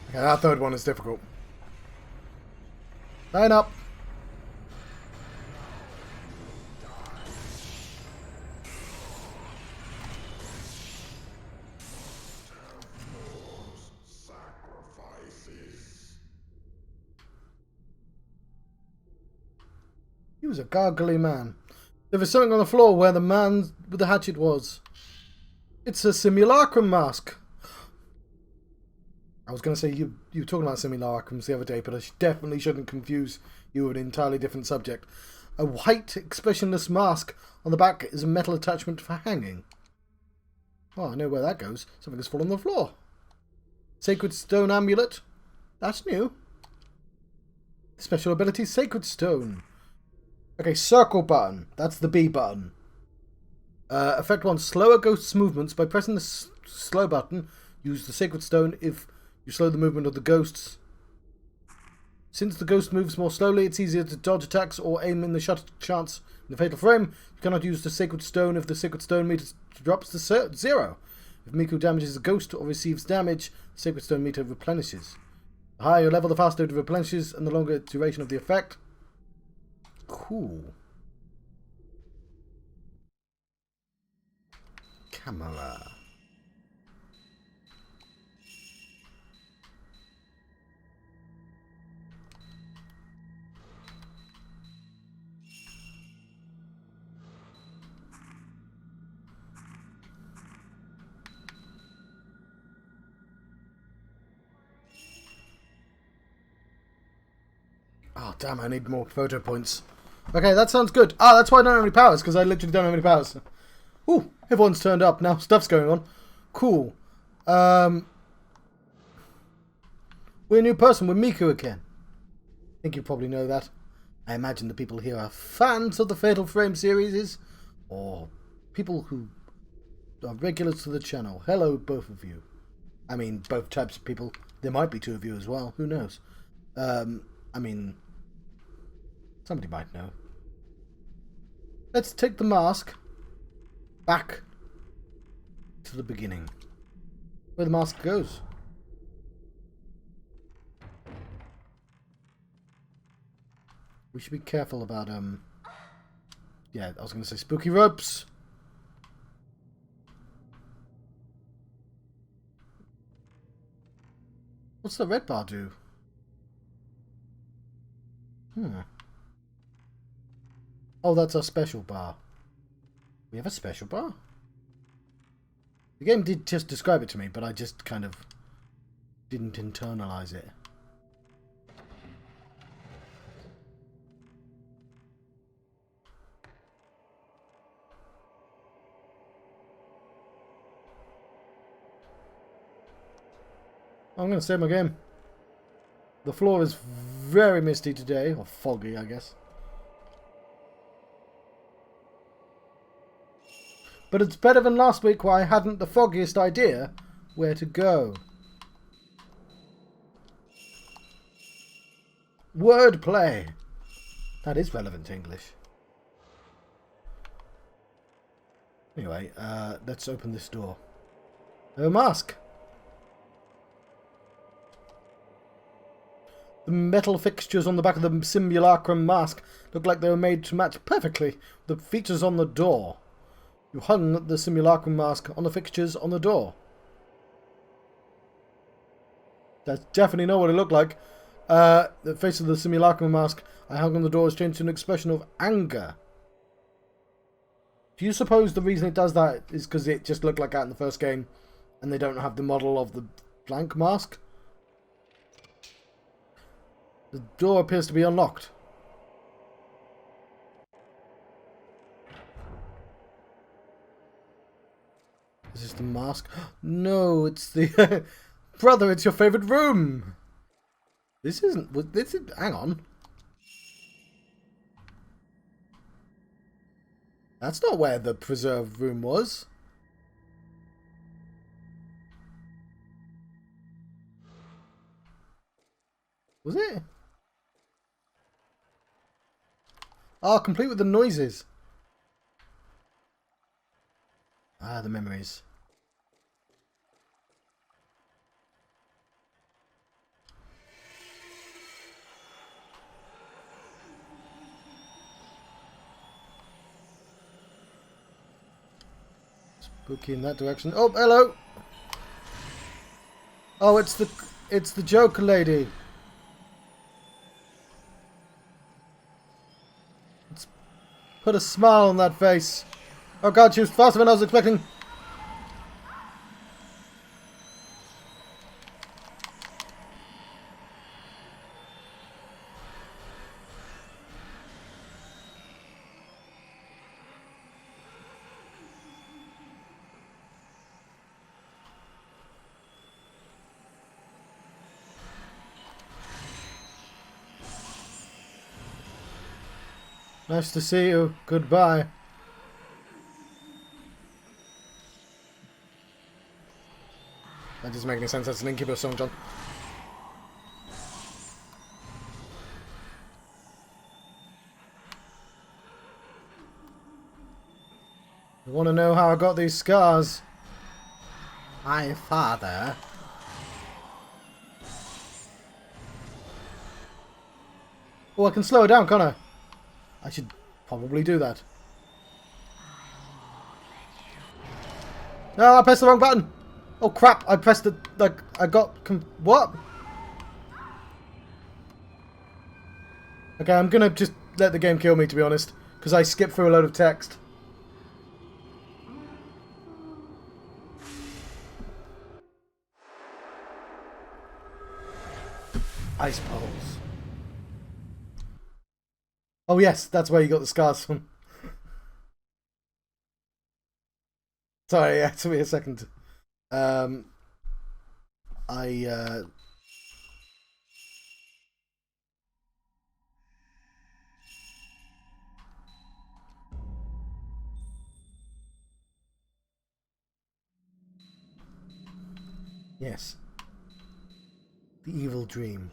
Okay, that third one is difficult. Line up. He was a gargly man. There was something on the floor where the man with the hatchet was. It's a simulacrum mask. I was going to say you were talking about simulacrums the other day, but I definitely shouldn't confuse you with an entirely different subject. A white, expressionless mask on the back is a metal attachment for hanging. Oh, I know where that goes. Something has fallen on the floor. Sacred Stone Amulet. That's new. Special ability, Sacred Stone. Okay, circle button. That's the B button. Effect 1. Slower ghosts' movements by pressing the slow button. Use the Sacred Stone if you slow the movement of the ghosts. Since the ghost moves more slowly, it's easier to dodge attacks or aim in the chance in the fatal frame. You cannot use the Sacred Stone if the Sacred Stone meter drops to 0. If Miku damages a ghost or receives damage, the Sacred Stone meter replenishes. The higher your level, the faster it replenishes and the longer duration of the effect. Cool. Camera. Oh, damn, I need more photo points. Okay, that sounds good. Ah, that's why I don't have any powers, because I literally don't have any powers. Ooh, everyone's turned up. Now stuff's going on. Cool. We're a new person. We're Miku again. I think you probably know that. I imagine the people here are fans of the Fatal Frame series, or people who are regulars to the channel. Hello, both of you. I mean, both types of people. There might be two of you as well. Who knows? I mean, somebody might know. Let's take the mask back to the beginning, where the mask goes. We should be careful about, yeah, I was going to say spooky ropes. What's the red bar do? Oh, that's our special bar. We have a special bar? The game did just describe it to me, but I just kind of didn't internalize it. I'm going to save my game. The floor is very misty today, or foggy, I guess. But it's better than last week where I hadn't the foggiest idea where to go. Wordplay! That is relevant to English. Anyway, let's open this door. A mask! The metal fixtures on the back of the simulacrum mask look like they were made to match perfectly the features on the door. You hung the simulacrum mask on the fixtures on the door. That's definitely not what it looked like. The face of the simulacrum mask I hung on the door has changed to an expression of anger. Do you suppose the reason it does that is because it just looked like that in the first game and they don't have the model of the blank mask? The door appears to be unlocked. Is this the mask? No, it's the... Brother, it's your favourite room! This isn't... This is... Hang on. That's not where the preserved room was. Was it? Oh, complete with the noises. Ah, the memories. Spooky in that direction. Oh, hello. Oh, it's the Joker lady. Let's put a smile on that face. Oh god, she was faster than I was expecting. Nice to see you. Goodbye. That doesn't make any sense. That's an Incubus song, John. You want to know how I got these scars? My father. Oh, I can slow it down, can't I? I should probably do that. No, I pressed the wrong button. Oh crap! I pressed the I got what? Okay, I'm gonna just let the game kill me, to be honest, because I skipped through a load of text. Ice poles. Oh yes, that's where you got the scars from. Sorry, yeah, it took me a second. Yes. The evil dream.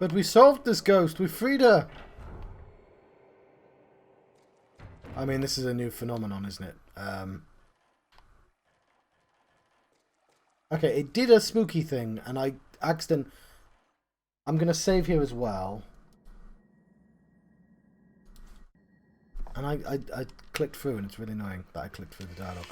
But we solved this ghost. We freed her. I mean, this is a new phenomenon, isn't it? Okay, it did a spooky thing, and I accidentally... I'm going to save here as well. And I clicked through, and it's really annoying that I clicked through the dialogue.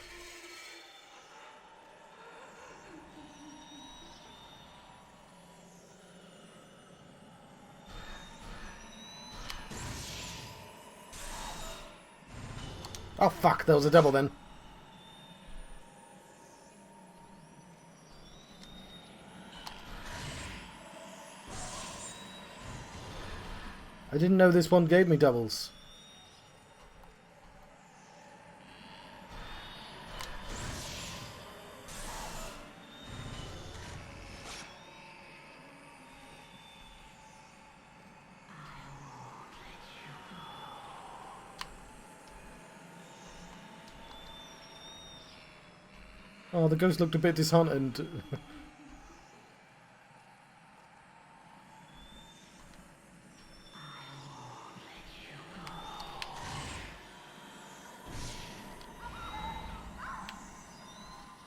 Oh fuck, there was a devil then. I didn't know this one gave me doubles. Oh, the ghost looked a bit disheartened.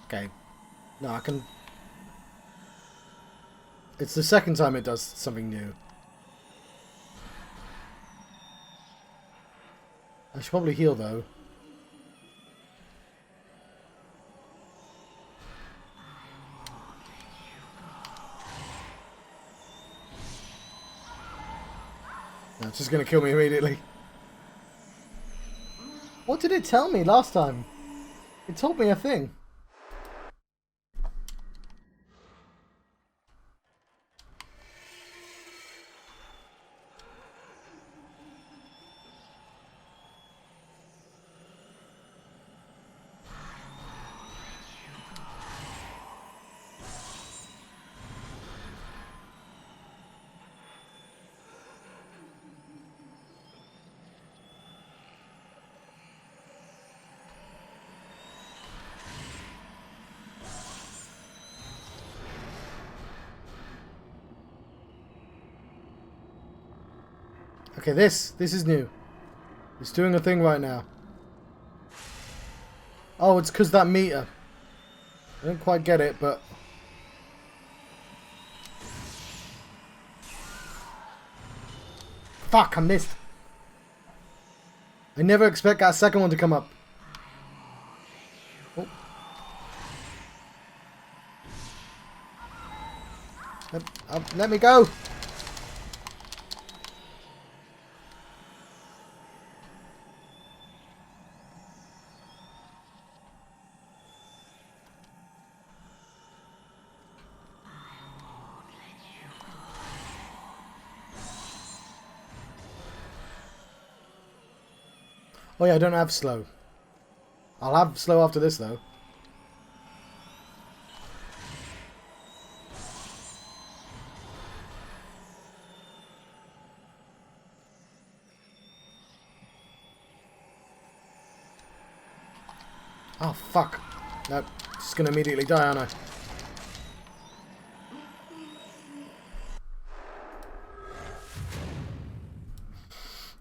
Okay. No, I can... It's the second time it does something new. I should probably heal, though. No, it's just going to kill me immediately. What did it tell me last time? It told me a thing. Okay, this is new. It's doing a thing right now. Oh, it's because that meter. I don't quite get it, but... Fuck, I missed. I never expect that second one to come up. Oh. Let me go. Oh yeah, I don't have slow. I'll have slow after this though. Oh fuck. Nope. Just gonna immediately die, aren't I?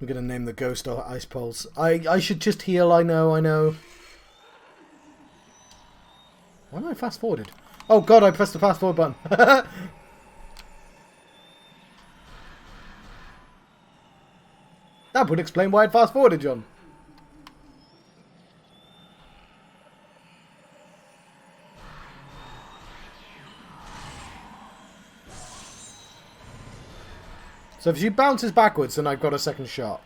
I'm gonna name the ghost or ice pulse. I should just heal, I know. Why am I fast forwarded? Oh god, I pressed the fast forward button. That would explain why it fast forwarded, John. So if she bounces backwards, then I've got a second shot.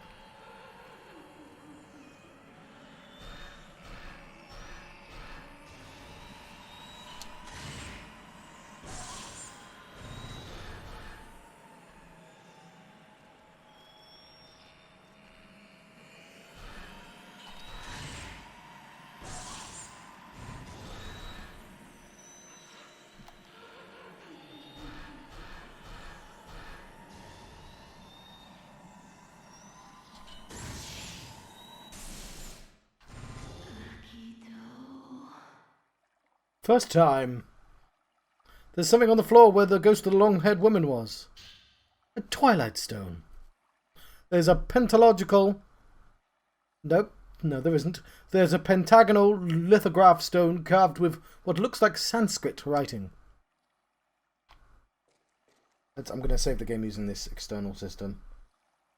First time. There's something on the floor where the ghost of the long-haired woman was. A twilight stone. There's a pentalogical... Nope. No, there isn't. There's a pentagonal lithograph stone carved with what looks like Sanskrit writing. I'm going to save the game using this external system.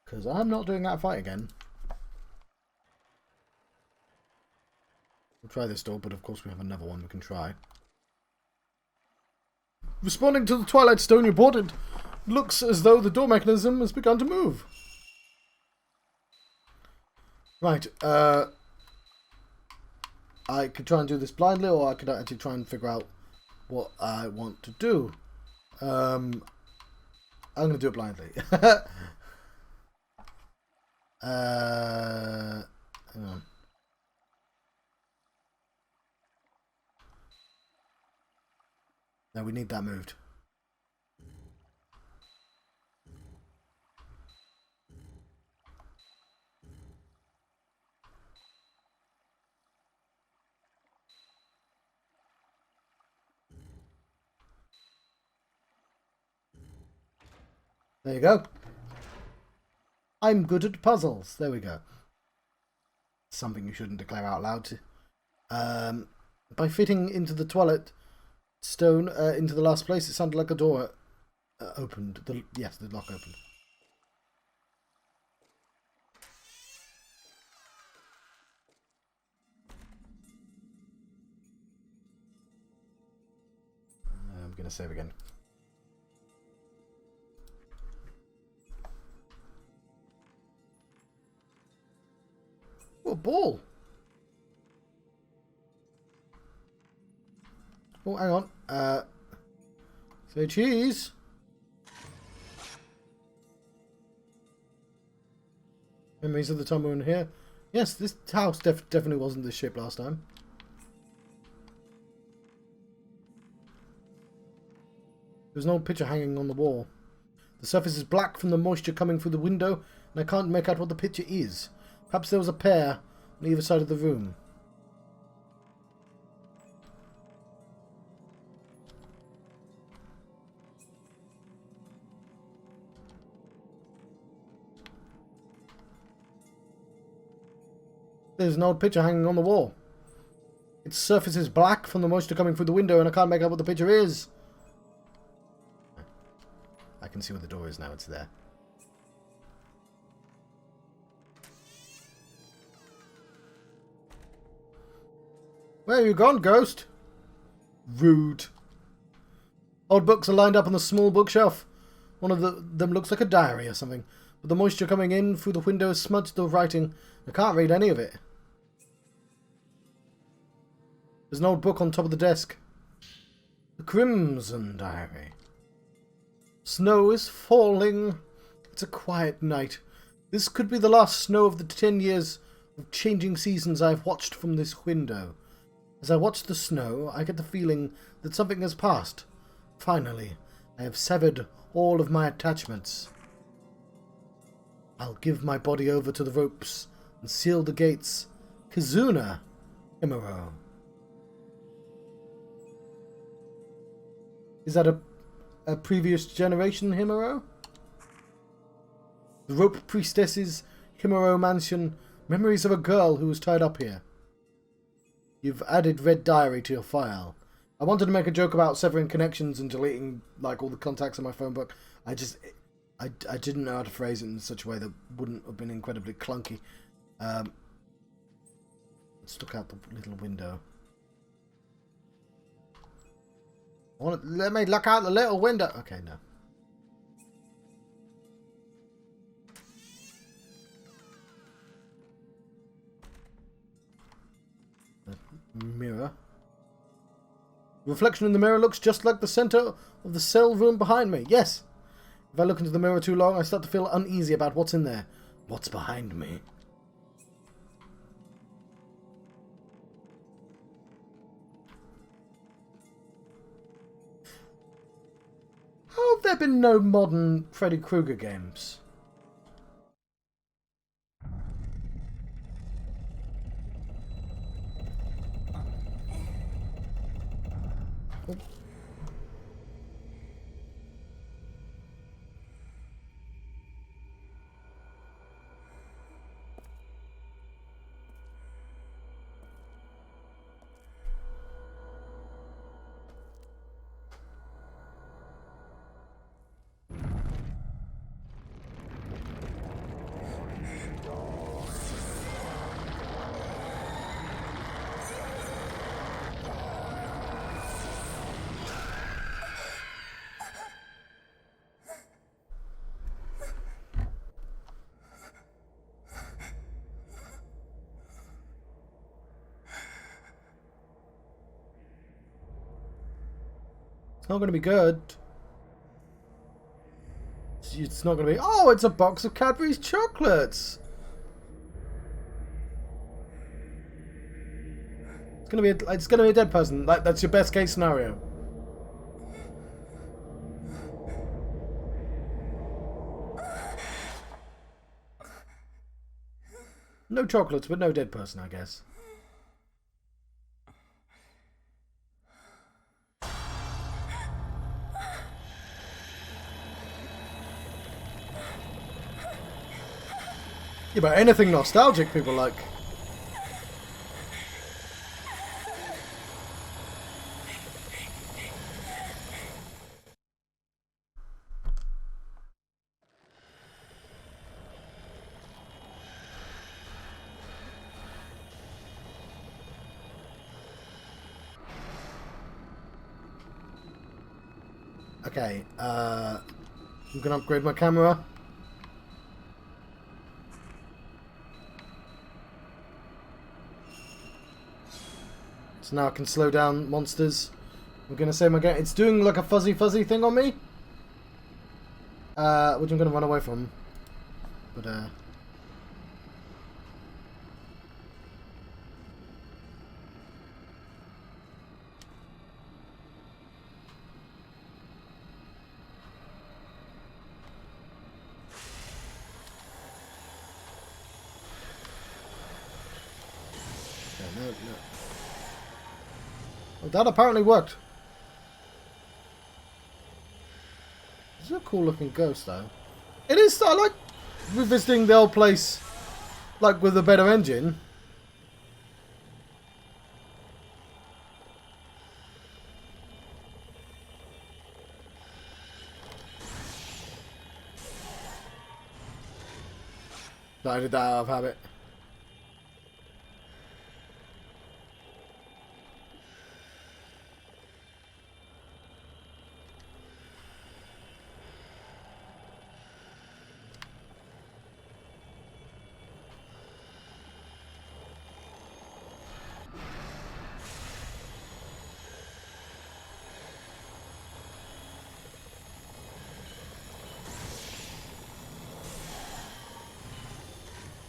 Because I'm not doing that fight again. We'll try this door, but of course we have another one we can try. Responding to the Twilight Stone reported, looks as though the door mechanism has begun to move. Right, I could try and do this blindly, or I could actually try and figure out what I want to do. I'm going to do it blindly. Hang on. No, we need that moved. There you go. I'm good at puzzles. There we go. Something you shouldn't declare out loud. By fitting into the toilet stone into the last place, it sounded like a door opened. Yes, the lock opened. I'm going to save again. Oh, a ball! Oh, hang on. Say cheese. Memories of the time we were in here. Yes, this house definitely wasn't this shape last time. There's an old picture hanging on the wall. The surface is black from the moisture coming through the window, and I can't make out what the picture is. Perhaps there was a pair on either side of the room. There's an old picture hanging on the wall. Its surface is black from the moisture coming through the window, and I can't make out what the picture is. I can see where the door is now. It's there. Where are you gone, ghost? Rude. Old books are lined up on the small bookshelf. One of them looks like a diary or something. But the moisture coming in through the window has smudged the writing. I can't read any of it. There's an old book on top of the desk. The Crimson Diary. Snow is falling. It's a quiet night. This could be the last snow of the 10 years of changing seasons I've watched from this window. As I watch the snow, I get the feeling that something has passed. Finally, I have severed all of my attachments. I'll give my body over to the ropes and seal the gates. Kizuna Himuro. Is that a previous generation Himuro? The rope priestesses, Himuro Mansion, memories of a girl who was tied up here. You've added Red Diary to your file. I wanted to make a joke about severing connections and deleting like all the contacts in my phone book. I didn't know how to phrase it in such a way that wouldn't have been incredibly clunky. Let's look out the little window. Let me look out the little window. Okay, no. Mirror. The reflection in the mirror looks just like the center of the cell room behind me. Yes. If I look into the mirror too long, I start to feel uneasy about what's in there. What's behind me? How have there been no modern Freddy Krueger games? Oh. It's not going to be good. It's not going to be... Oh, it's a box of Cadbury's chocolates. It's going to be a dead person. That's your best case scenario. No chocolates, but no dead person, I guess. Yeah, but anything nostalgic people like. Okay, I'm gonna upgrade my camera. So now I can slow down monsters. I'm gonna say my game. It's doing like a fuzzy thing on me. Which I'm gonna run away from. But no. Well, that apparently worked. This is a cool looking ghost though. It is. I like revisiting the old place, like with a better engine. I did that out of habit.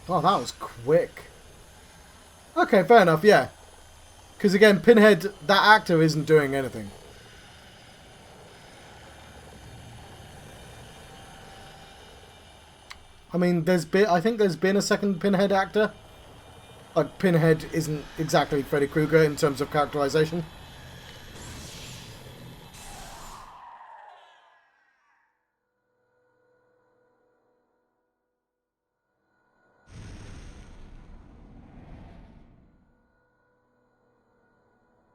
Oh, that was quick. Okay, fair enough, yeah. Because again, Pinhead, that actor isn't doing anything. I mean, I think there's been a second Pinhead actor. Like, Pinhead isn't exactly Freddy Krueger in terms of characterization.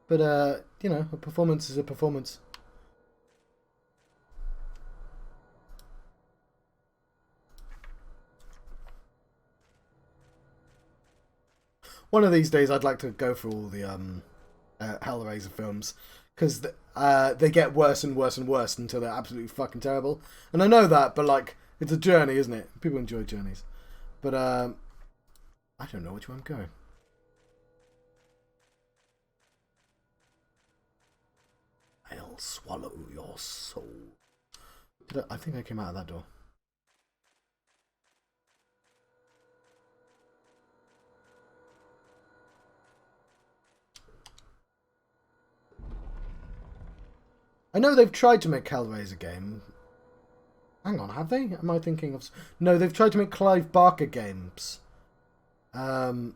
But, you know, a performance is a performance. One of these days I'd like to go through all the Hellraiser films. Because they get worse and worse and worse until they're absolutely fucking terrible. And I know that, but, like, it's a journey, isn't it? People enjoy journeys. But, I don't know which way I'm going. I'll swallow your soul. I think I came out of that door. I know they've tried to make Hellraiser game. Hang on, have they? Am I thinking of... No, they've tried to make Clive Barker games. And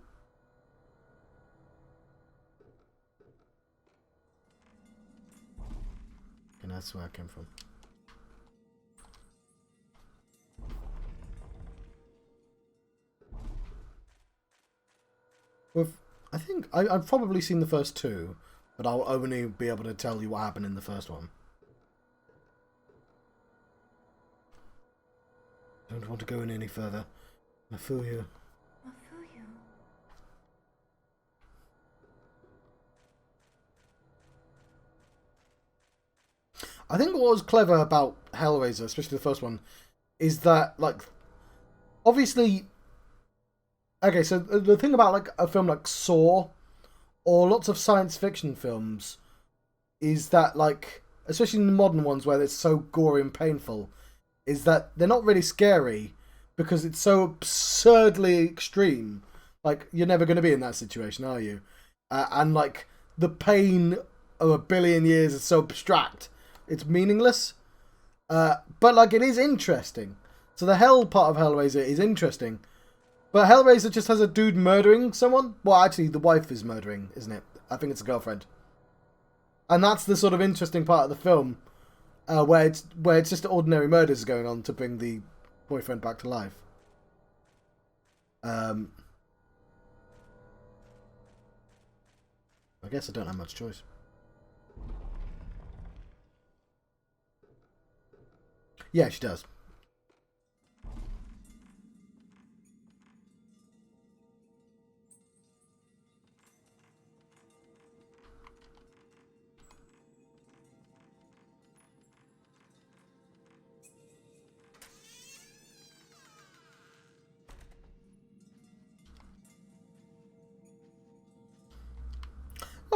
that's where I came from. With, I think I've probably seen the first two, but I'll only be able to tell you what happened in the first one. Don't want to go in any further. I feel you. I think what was clever about Hellraiser, especially the first one, is that, like, obviously... Okay, so the thing about, like, a film like Saw, or lots of science fiction films, is that, like, especially in the modern ones where it's so gory and painful, is that they're not really scary because it's so absurdly extreme. Like, you're never going to be in that situation, are you? And, like, the pain of a billion years is so abstract, it's meaningless. But, like, it is interesting. So the hell part of Hellraiser is interesting. But Hellraiser just has a dude murdering someone. Well, actually, the wife is murdering, isn't it? I think it's a girlfriend. And that's the sort of interesting part of the film, where it's just ordinary murders going on to bring the boyfriend back to life. I guess I don't have much choice. Yeah, she does.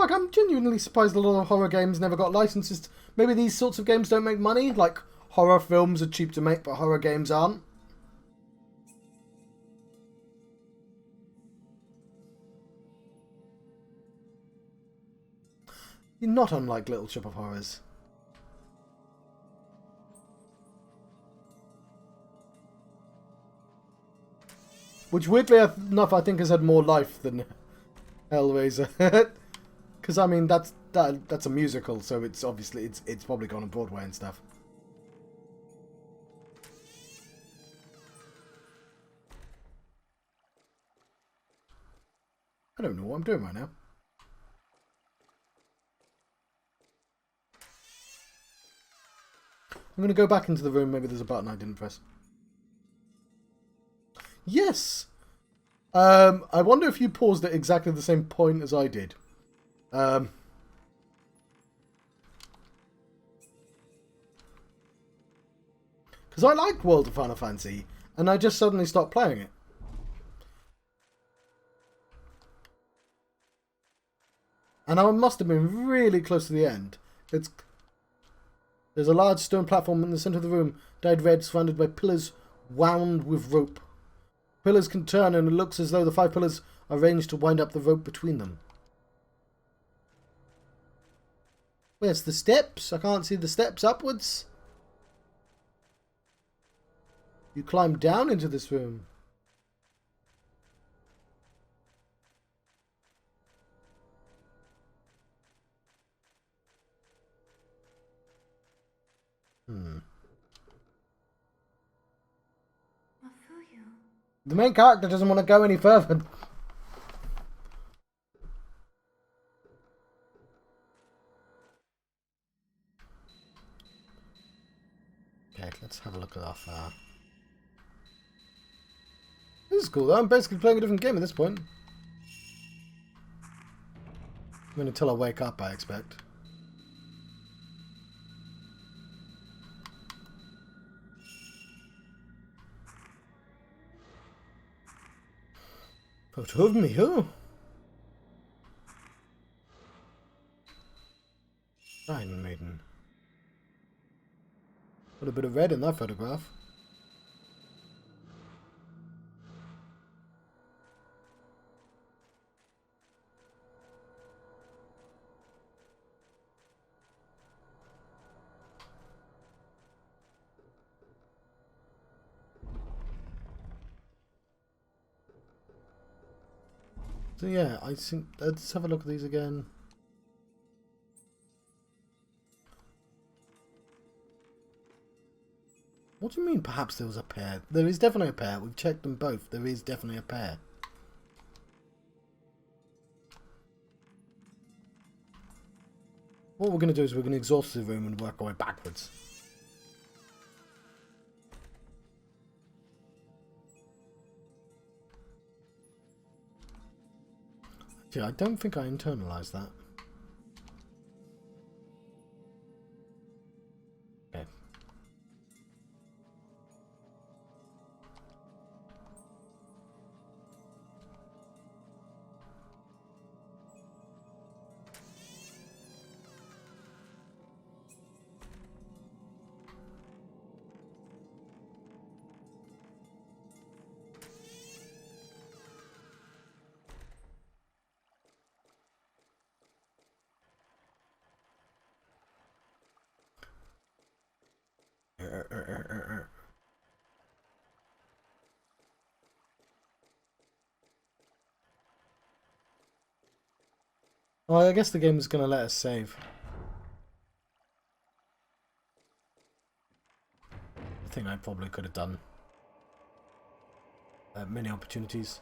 like, I'm genuinely surprised a lot of horror games never got licenses. Maybe these sorts of games don't make money. Like, horror films are cheap to make, but horror games aren't. You're not unlike Little Shop of Horrors. Which, weirdly enough, I think has had more life than Hellraiser. Because, I mean, that's a musical, so it's obviously, it's probably gone on Broadway and stuff. I don't know what I'm doing right now. I'm going to go back into the room. Maybe there's a button I didn't press. Yes! I wonder if you paused at exactly the same point as I did. Because I like World of Final Fantasy, and I just suddenly stopped playing it. And I must have been really close to the end. There's a large stone platform in the centre of the room, dyed red, surrounded by pillars wound with rope. Pillars can turn, and it looks as though the 5 pillars are arranged to wind up the rope between them. Where's the steps? I can't see the steps upwards. You climb down into this room. The main character doesn't want to go any further. Okay, let's have a look at our fire. This is cool though. I'm basically playing a different game at this point. I mean, until I wake up, I expect. Photo of me, who? Iron Maiden. Got a bit of red in that photograph. So yeah, I think let's have a look at these again. What do you mean perhaps there was a pair? There is definitely a pair. We've checked them both. There is definitely a pair. What we're going to do is we're going to exhaust the room and work our way backwards. Actually, I don't think I internalized that. Okay. Well, I guess the game is going to let us save. I think I probably could have done many opportunities.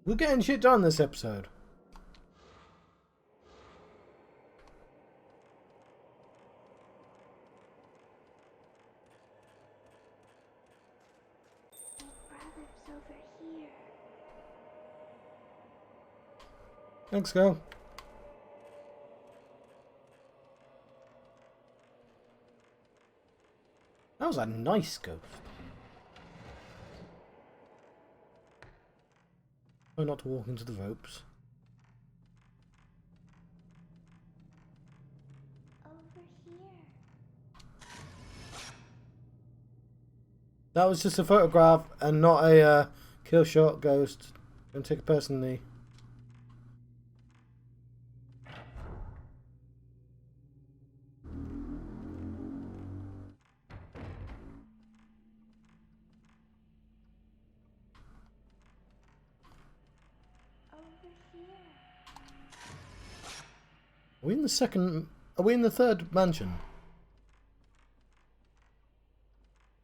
We're getting shit done this episode. Thanks, girl. That was a nice ghost. Try not to walk into the ropes. Over here. That was just a photograph and not a kill shot ghost. Don't take it personally. Are we in the second... Are we in the third mansion?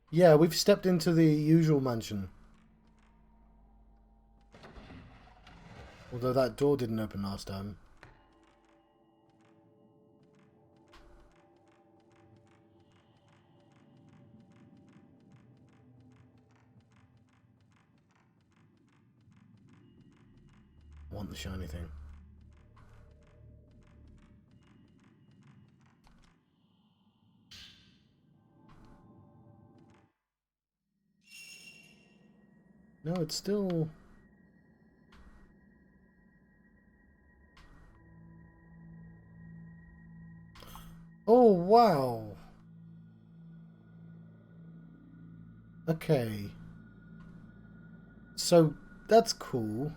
Yeah, we've stepped into the usual mansion. Although that door didn't open last time. I want the shiny thing. No, it's still... Oh, wow. Okay. So, that's cool.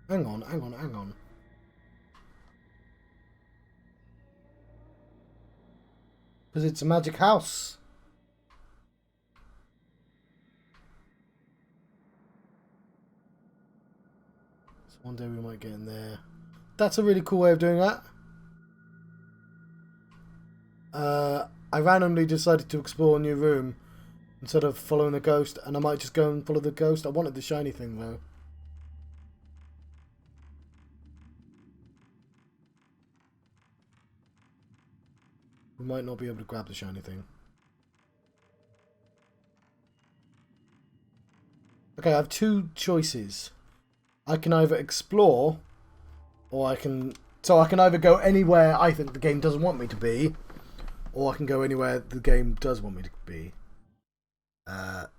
Hang on. Because it's a magic house. So one day we might get in there. That's a really cool way of doing that. I randomly decided to explore a new room instead of following the ghost, and I might just go and follow the ghost. I wanted the shiny thing though. We might not be able to grab the shiny thing. Okay, I have two choices. I can either explore, or I can... So I can either go anywhere I think the game doesn't want me to be, or I can go anywhere the game does want me to be. Because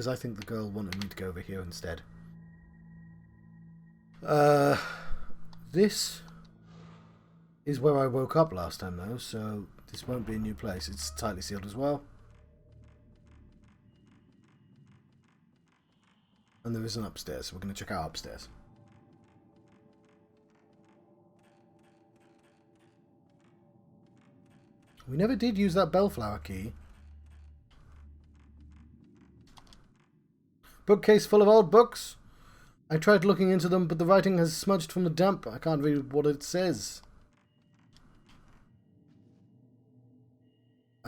I think the girl wanted me to go over here instead. This is where I woke up last time though, so this won't be a new place. It's tightly sealed as well. And there is an upstairs, so we're going to check out upstairs. We never did use that bellflower key. Bookcase full of old books. I tried looking into them, but the writing has smudged from the damp. I can't read what it says.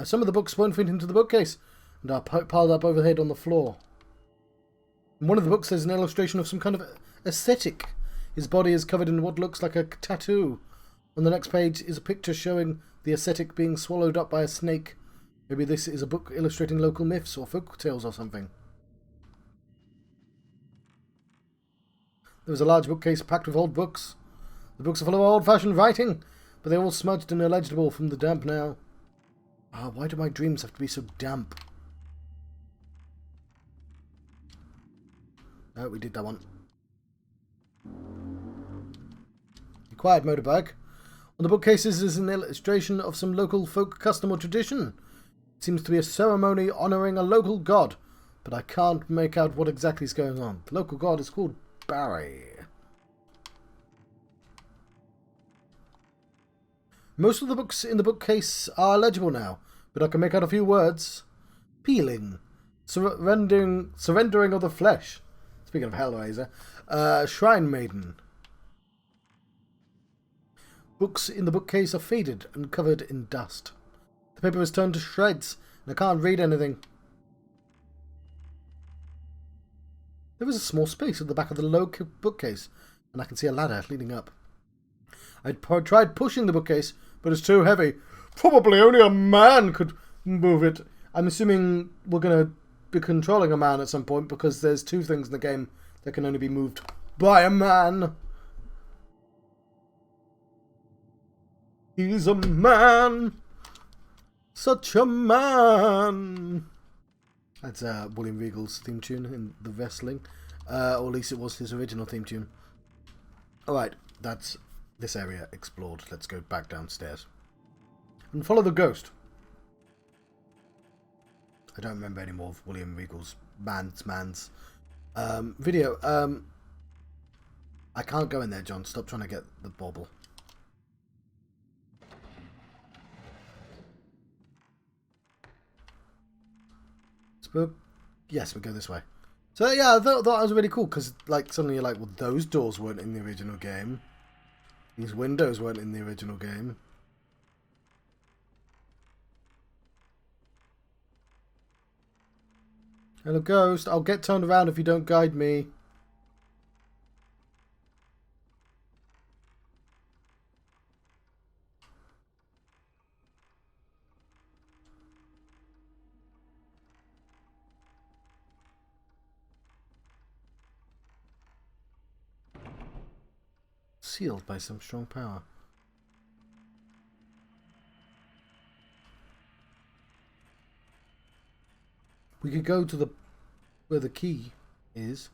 Some of the books won't fit into the bookcase, and are piled up overhead on the floor. In one of the books there's an illustration of some kind of ascetic. His body is covered in what looks like a tattoo. On the next page is a picture showing the ascetic being swallowed up by a snake. Maybe this is a book illustrating local myths or folk tales or something. There was a large bookcase packed with old books. The books are full of old-fashioned writing, but they're all smudged and illegible from the damp now. Ah, why do my dreams have to be so damp? Oh, we did that one. Be quiet, motorbike. On the bookcases is an illustration of some local folk custom or tradition. It seems to be a ceremony honouring a local god, but I can't make out what exactly is going on. The local god is called Barry. Most of the books in the bookcase are legible now, but I can make out a few words. Peeling. Surrendering of the flesh. Speaking of Hellraiser. Shrine Maiden. Books in the bookcase are faded and covered in dust. The paper is turned to shreds, and I can't read anything. There is a small space at the back of the low bookcase, and I can see a ladder leading up. I tried pushing the bookcase, but it's too heavy. Probably only a man could move it. I'm assuming we're going to be controlling a man at some point, because there's two things in the game that can only be moved by a man. He's a man. Such a man. That's William Regal's theme tune in the wrestling. Or at least it was his original theme tune. Alright, that's this area explored. Let's go back downstairs. And follow the ghost. I don't remember any more of William Regal's man's video. I can't go in there, John. Stop trying to get the bauble. Spook. Yes, we go this way. So yeah, I thought that was really cool because like suddenly you're like, well, those doors weren't in the original game. These windows weren't in the original game. Hello, ghost. I'll get turned around if you don't guide me. Sealed by some strong power. We could go to the where the key is.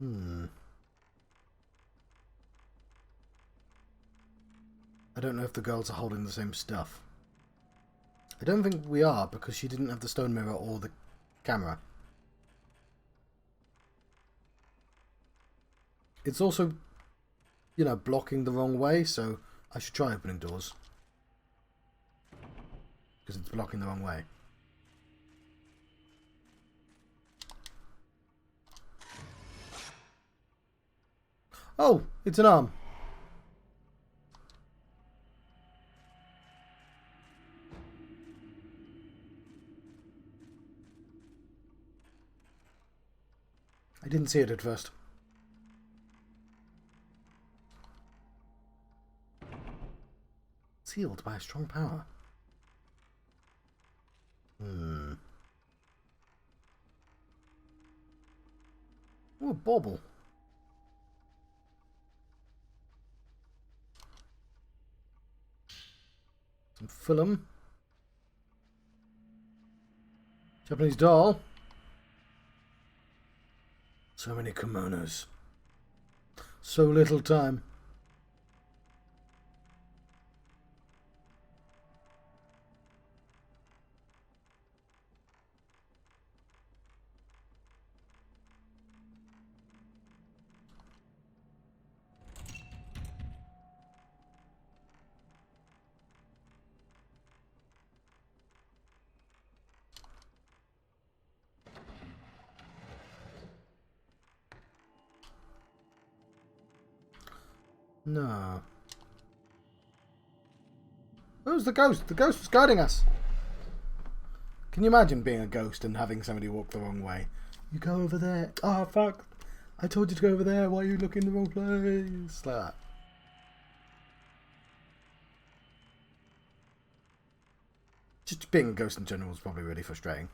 I don't know if the girls are holding the same stuff. I don't think we are because she didn't have the stone mirror or the camera. It's also, you know, blocking the wrong way, so I should try opening doors. Because it's blocking the wrong way. Oh, it's an arm. I didn't see it at first. Sealed by a strong power. Oh, a bauble. Some film. Japanese doll. So many kimonos. So little time. No. Who's the ghost? The ghost was guiding us. Can you imagine being a ghost and having somebody walk the wrong way? You go over there. Oh, fuck. I told you to go over there. Why are you looking in the wrong place? Like that. Just being a ghost in general is probably really frustrating.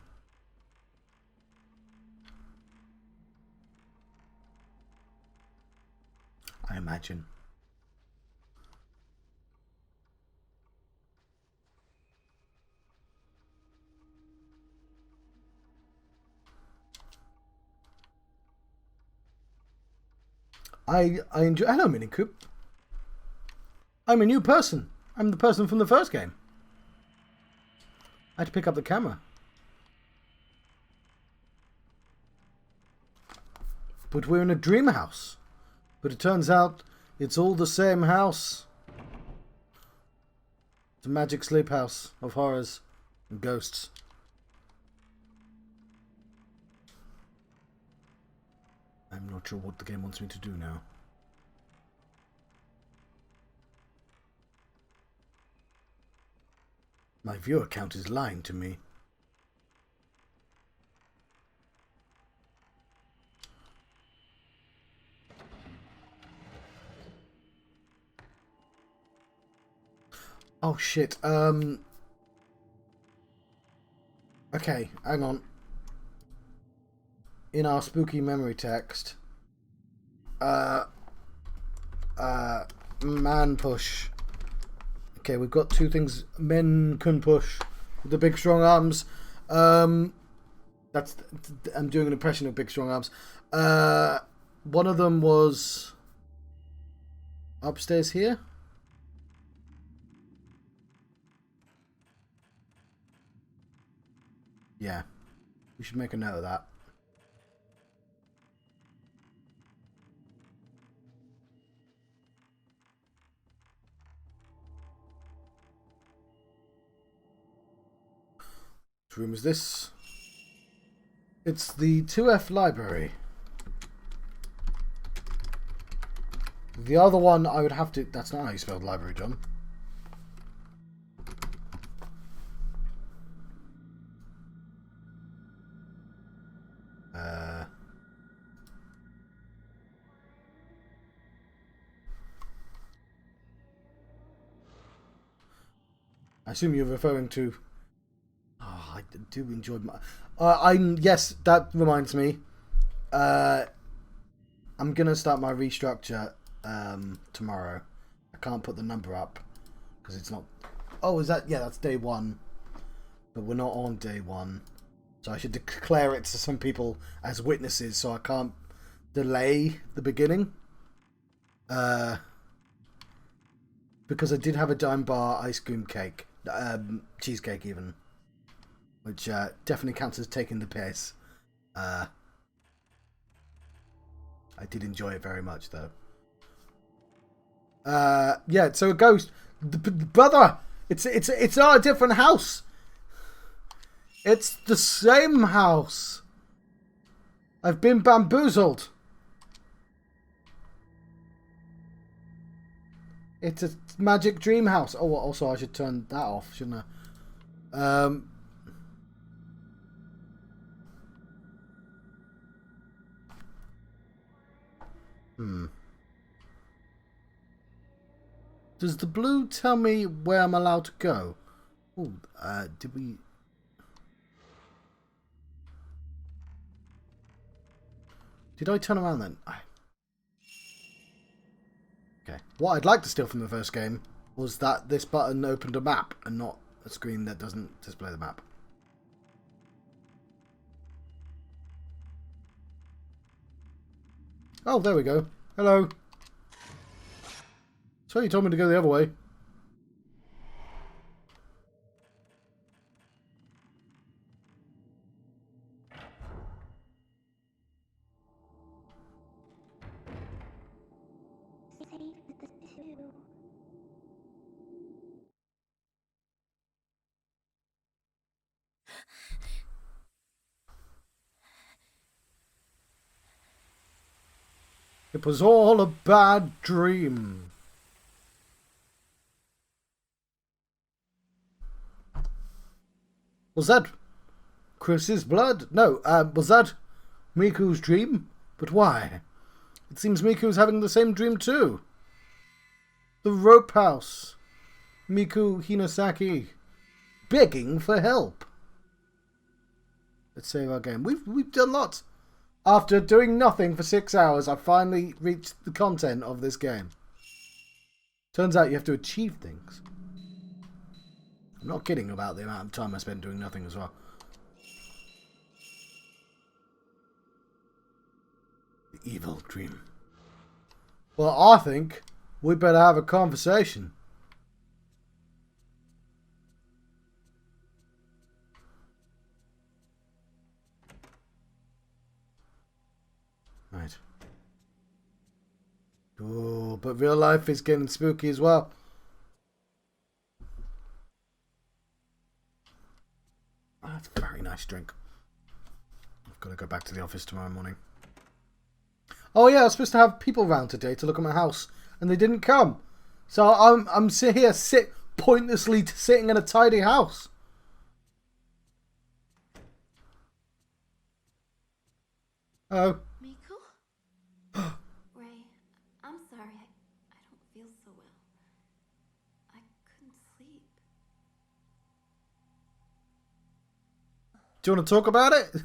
I imagine. I enjoy. Hello, Mini Coop. I'm a new person. I'm the person from the first game. I had to pick up the camera. But we're in a dream house. But it turns out it's all the same house. It's a magic sleep house of horrors and ghosts. I'm not sure what the game wants me to do now. My viewer count is lying to me. Oh shit, okay, hang on. In our spooky memory text, Man push. Okay, we've got two things men can push with the big strong arms. I'm doing an impression of big strong arms. One of them was upstairs here. Yeah, we should make a note of that. Which room is this? It's the 2F library. The other one I would have to... That's not how you spelled library, John. I assume you're referring to... Oh, I do enjoy my... yes, that reminds me. I'm going to start my restructure tomorrow. I can't put the number up because it's not... Oh, is that... Yeah, that's day one. But we're not on day one. So I should declare it to some people as witnesses so I can't delay the beginning. Because I did have a dime bar ice cream cake. Cheesecake even. Which definitely counts as taking the piss. I did enjoy it very much though. Yeah, so a ghost. Brother! It's not a different house. It's the same house. I've been bamboozled. It's a magic dream house. Oh, also I should turn that off, shouldn't I? Does the blue tell me where I'm allowed to go? Oh, did we... Did I turn around then? Okay. What I'd like to steal from the first game was that this button opened a map and not a screen that doesn't display the map. Oh, there we go. Hello. So you told me to go the other way. It was all a bad dream. Was that Chris's blood? No, was that Miku's dream? But why? It seems Miku's having the same dream too. The rope house. Miku Hinasaki begging for help. Let's save our game. We've done lots. After doing nothing for 6 hours, I finally reached the content of this game. Turns out you have to achieve things. I'm not kidding about the amount of time I spent doing nothing as well. The evil dream. Well, I think we better have a conversation. Right. Oh, but real life is getting spooky as well. Oh, that's a very nice drink. I've got to go back to the office tomorrow morning. Oh yeah, I was supposed to have people round today to look at my house, and they didn't come. So I'm pointlessly sitting in a tidy house. Oh. Ray, I'm sorry. I don't feel so well. I couldn't sleep. Do you want to talk about it?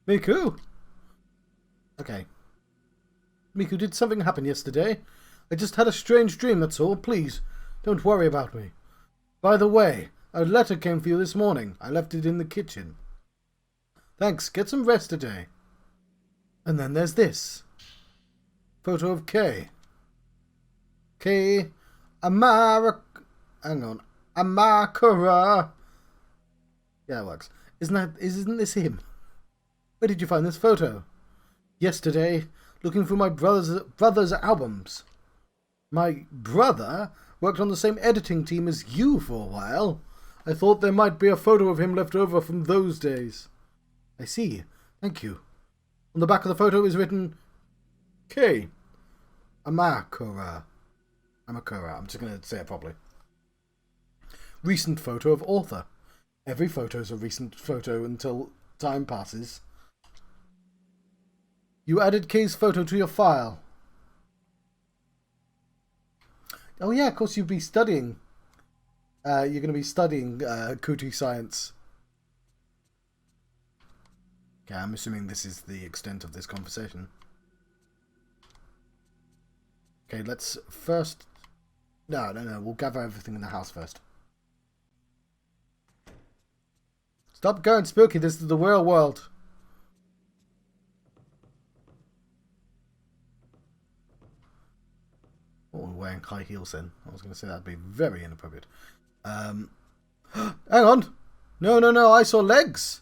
Miku? Okay. Miku, did something happen yesterday? I just had a strange dream, that's all. Please, don't worry about me. By the way, a letter came for you this morning. I left it in the kitchen. Thanks, get some rest today. And then there's this. Photo of Kay. Kay Amakura. Yeah, it works. Isn't this him? Where did you find this photo? Yesterday, looking through my brother's albums. My brother worked on the same editing team as you for a while. I thought there might be a photo of him left over from those days. I see. Thank you. On the back of the photo is written K. Amakura. Amakura. I'm just going to say it properly. Recent photo of author. Every photo is a recent photo until time passes. You added Kay's photo to your file. Oh yeah, of course you'll be studying. You're going to be studying Kuti science. Okay, I'm assuming this is the extent of this conversation. Okay, let's first... No, we'll gather everything in the house first. Stop going spooky, this is the real world. Oh, we're wearing high heels then. I was going to say that'd be very inappropriate. Hang on! No, I saw legs!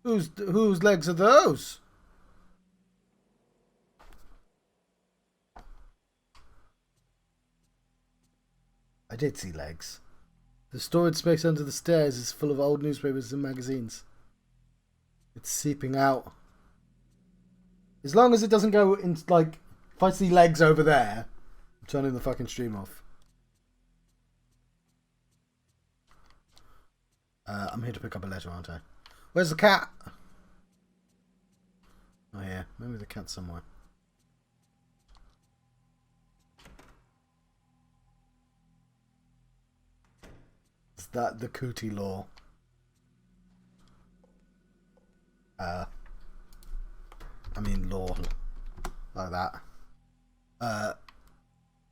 Whose legs are those? I did see legs. The storage space under the stairs is full of old newspapers and magazines. It's seeping out. As long as it doesn't go in, like, if I see legs over there, I'm turning the fucking stream off. I'm here to pick up a letter, aren't I? Where's the cat? Oh yeah, maybe the cat's somewhere. Is that the Kuti law? I mean law. Like that. The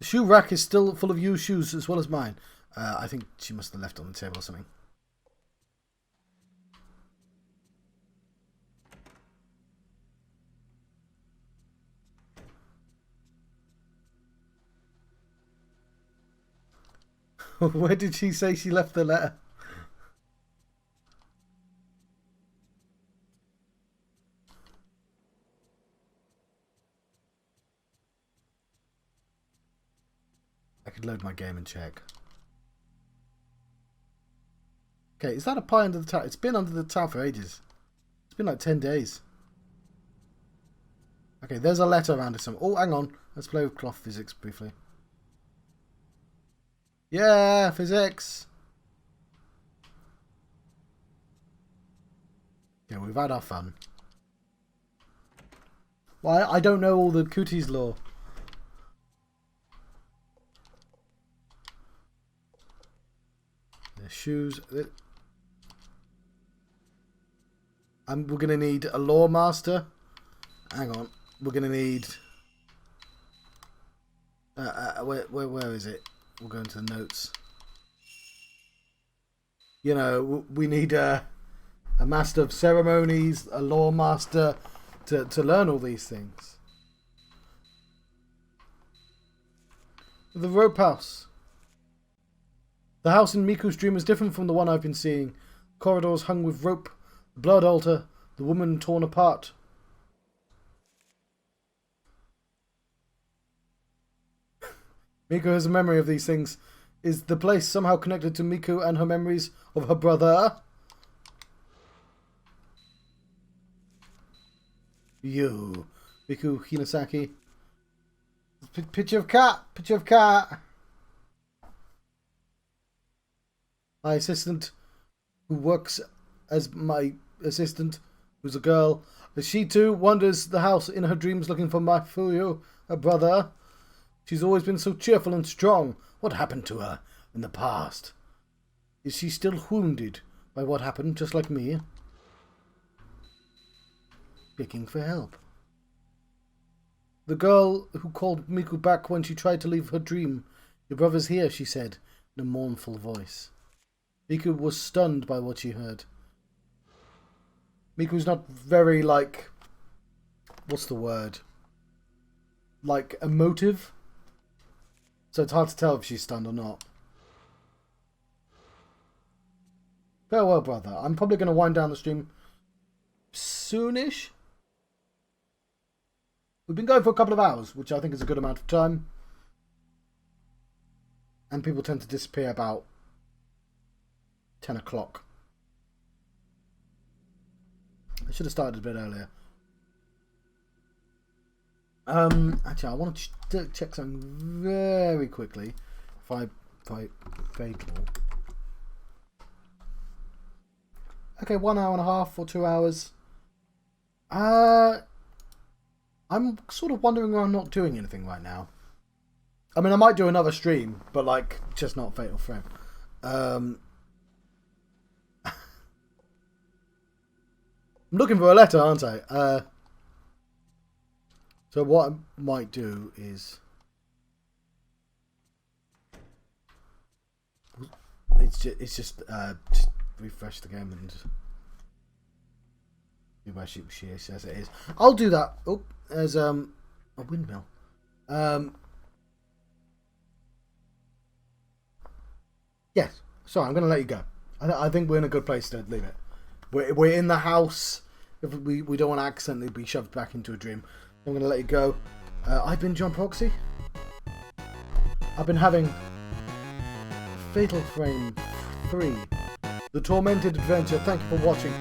shoe rack is still full of used shoes as well as mine. I think she must have left it on the table or something. Where did she say she left the letter? I could load my game and check. Okay, is that a pie under the towel? It's been under the towel for ages. It's been like 10 days. Okay, there's a letter around it somewhere. Oh, hang on. Let's play with cloth physics briefly. Yeah, physics. Yeah, we've had our fun. Well, I don't know all the Kuti's law. The shoes. We're going to need a law master. Hang on. We're going to need... where is it? We'll go into the notes. You know, we need a master of ceremonies, a law master to learn all these things. The rope house. The house in Miku's dream is different from the one I've been seeing. Corridors hung with rope, the blood altar, the woman torn apart. Miku has a memory of these things. Is the place somehow connected to Miku and her memories of her brother? You. Miku Hinasaki. Picture of cat. Picture of cat. My assistant, who works as my assistant, who's a girl. She too wanders the house in her dreams looking for my Fuyo, her brother. She's always been so cheerful and strong. What happened to her in the past? Is she still wounded by what happened, just like me? Begging for help. The girl who called Miku back when she tried to leave her dream. Your brother's here, she said, in a mournful voice. Miku was stunned by what she heard. Miku's not very, like... What's the word? Like, emotive? So it's hard to tell if she's stunned or not. Farewell, brother. I'm probably going to wind down the stream soonish. We've been going for a couple of hours, which I think is a good amount of time. And people tend to disappear about 10 o'clock. I should have started a bit earlier. Actually, I want to check something very quickly. If I fatal. Okay, 1 hour and a half or 2 hours. I'm sort of wondering why I'm not doing anything right now. I mean, I might do another stream, but like, just not Fatal Frame. I'm looking for a letter, aren't I? So what I might do is... It's just refresh the game and see where she says it is. I'll do that. Oh, there's a windmill. Yes. Sorry, I'm going to let you go. I think we're in a good place to leave it. We're in the house. If we don't want to accidentally be shoved back into a dream. I'm going to let you go. I've been John Proxy. I've been having Fatal Frame 3, The Tormented Adventure. Thank you for watching.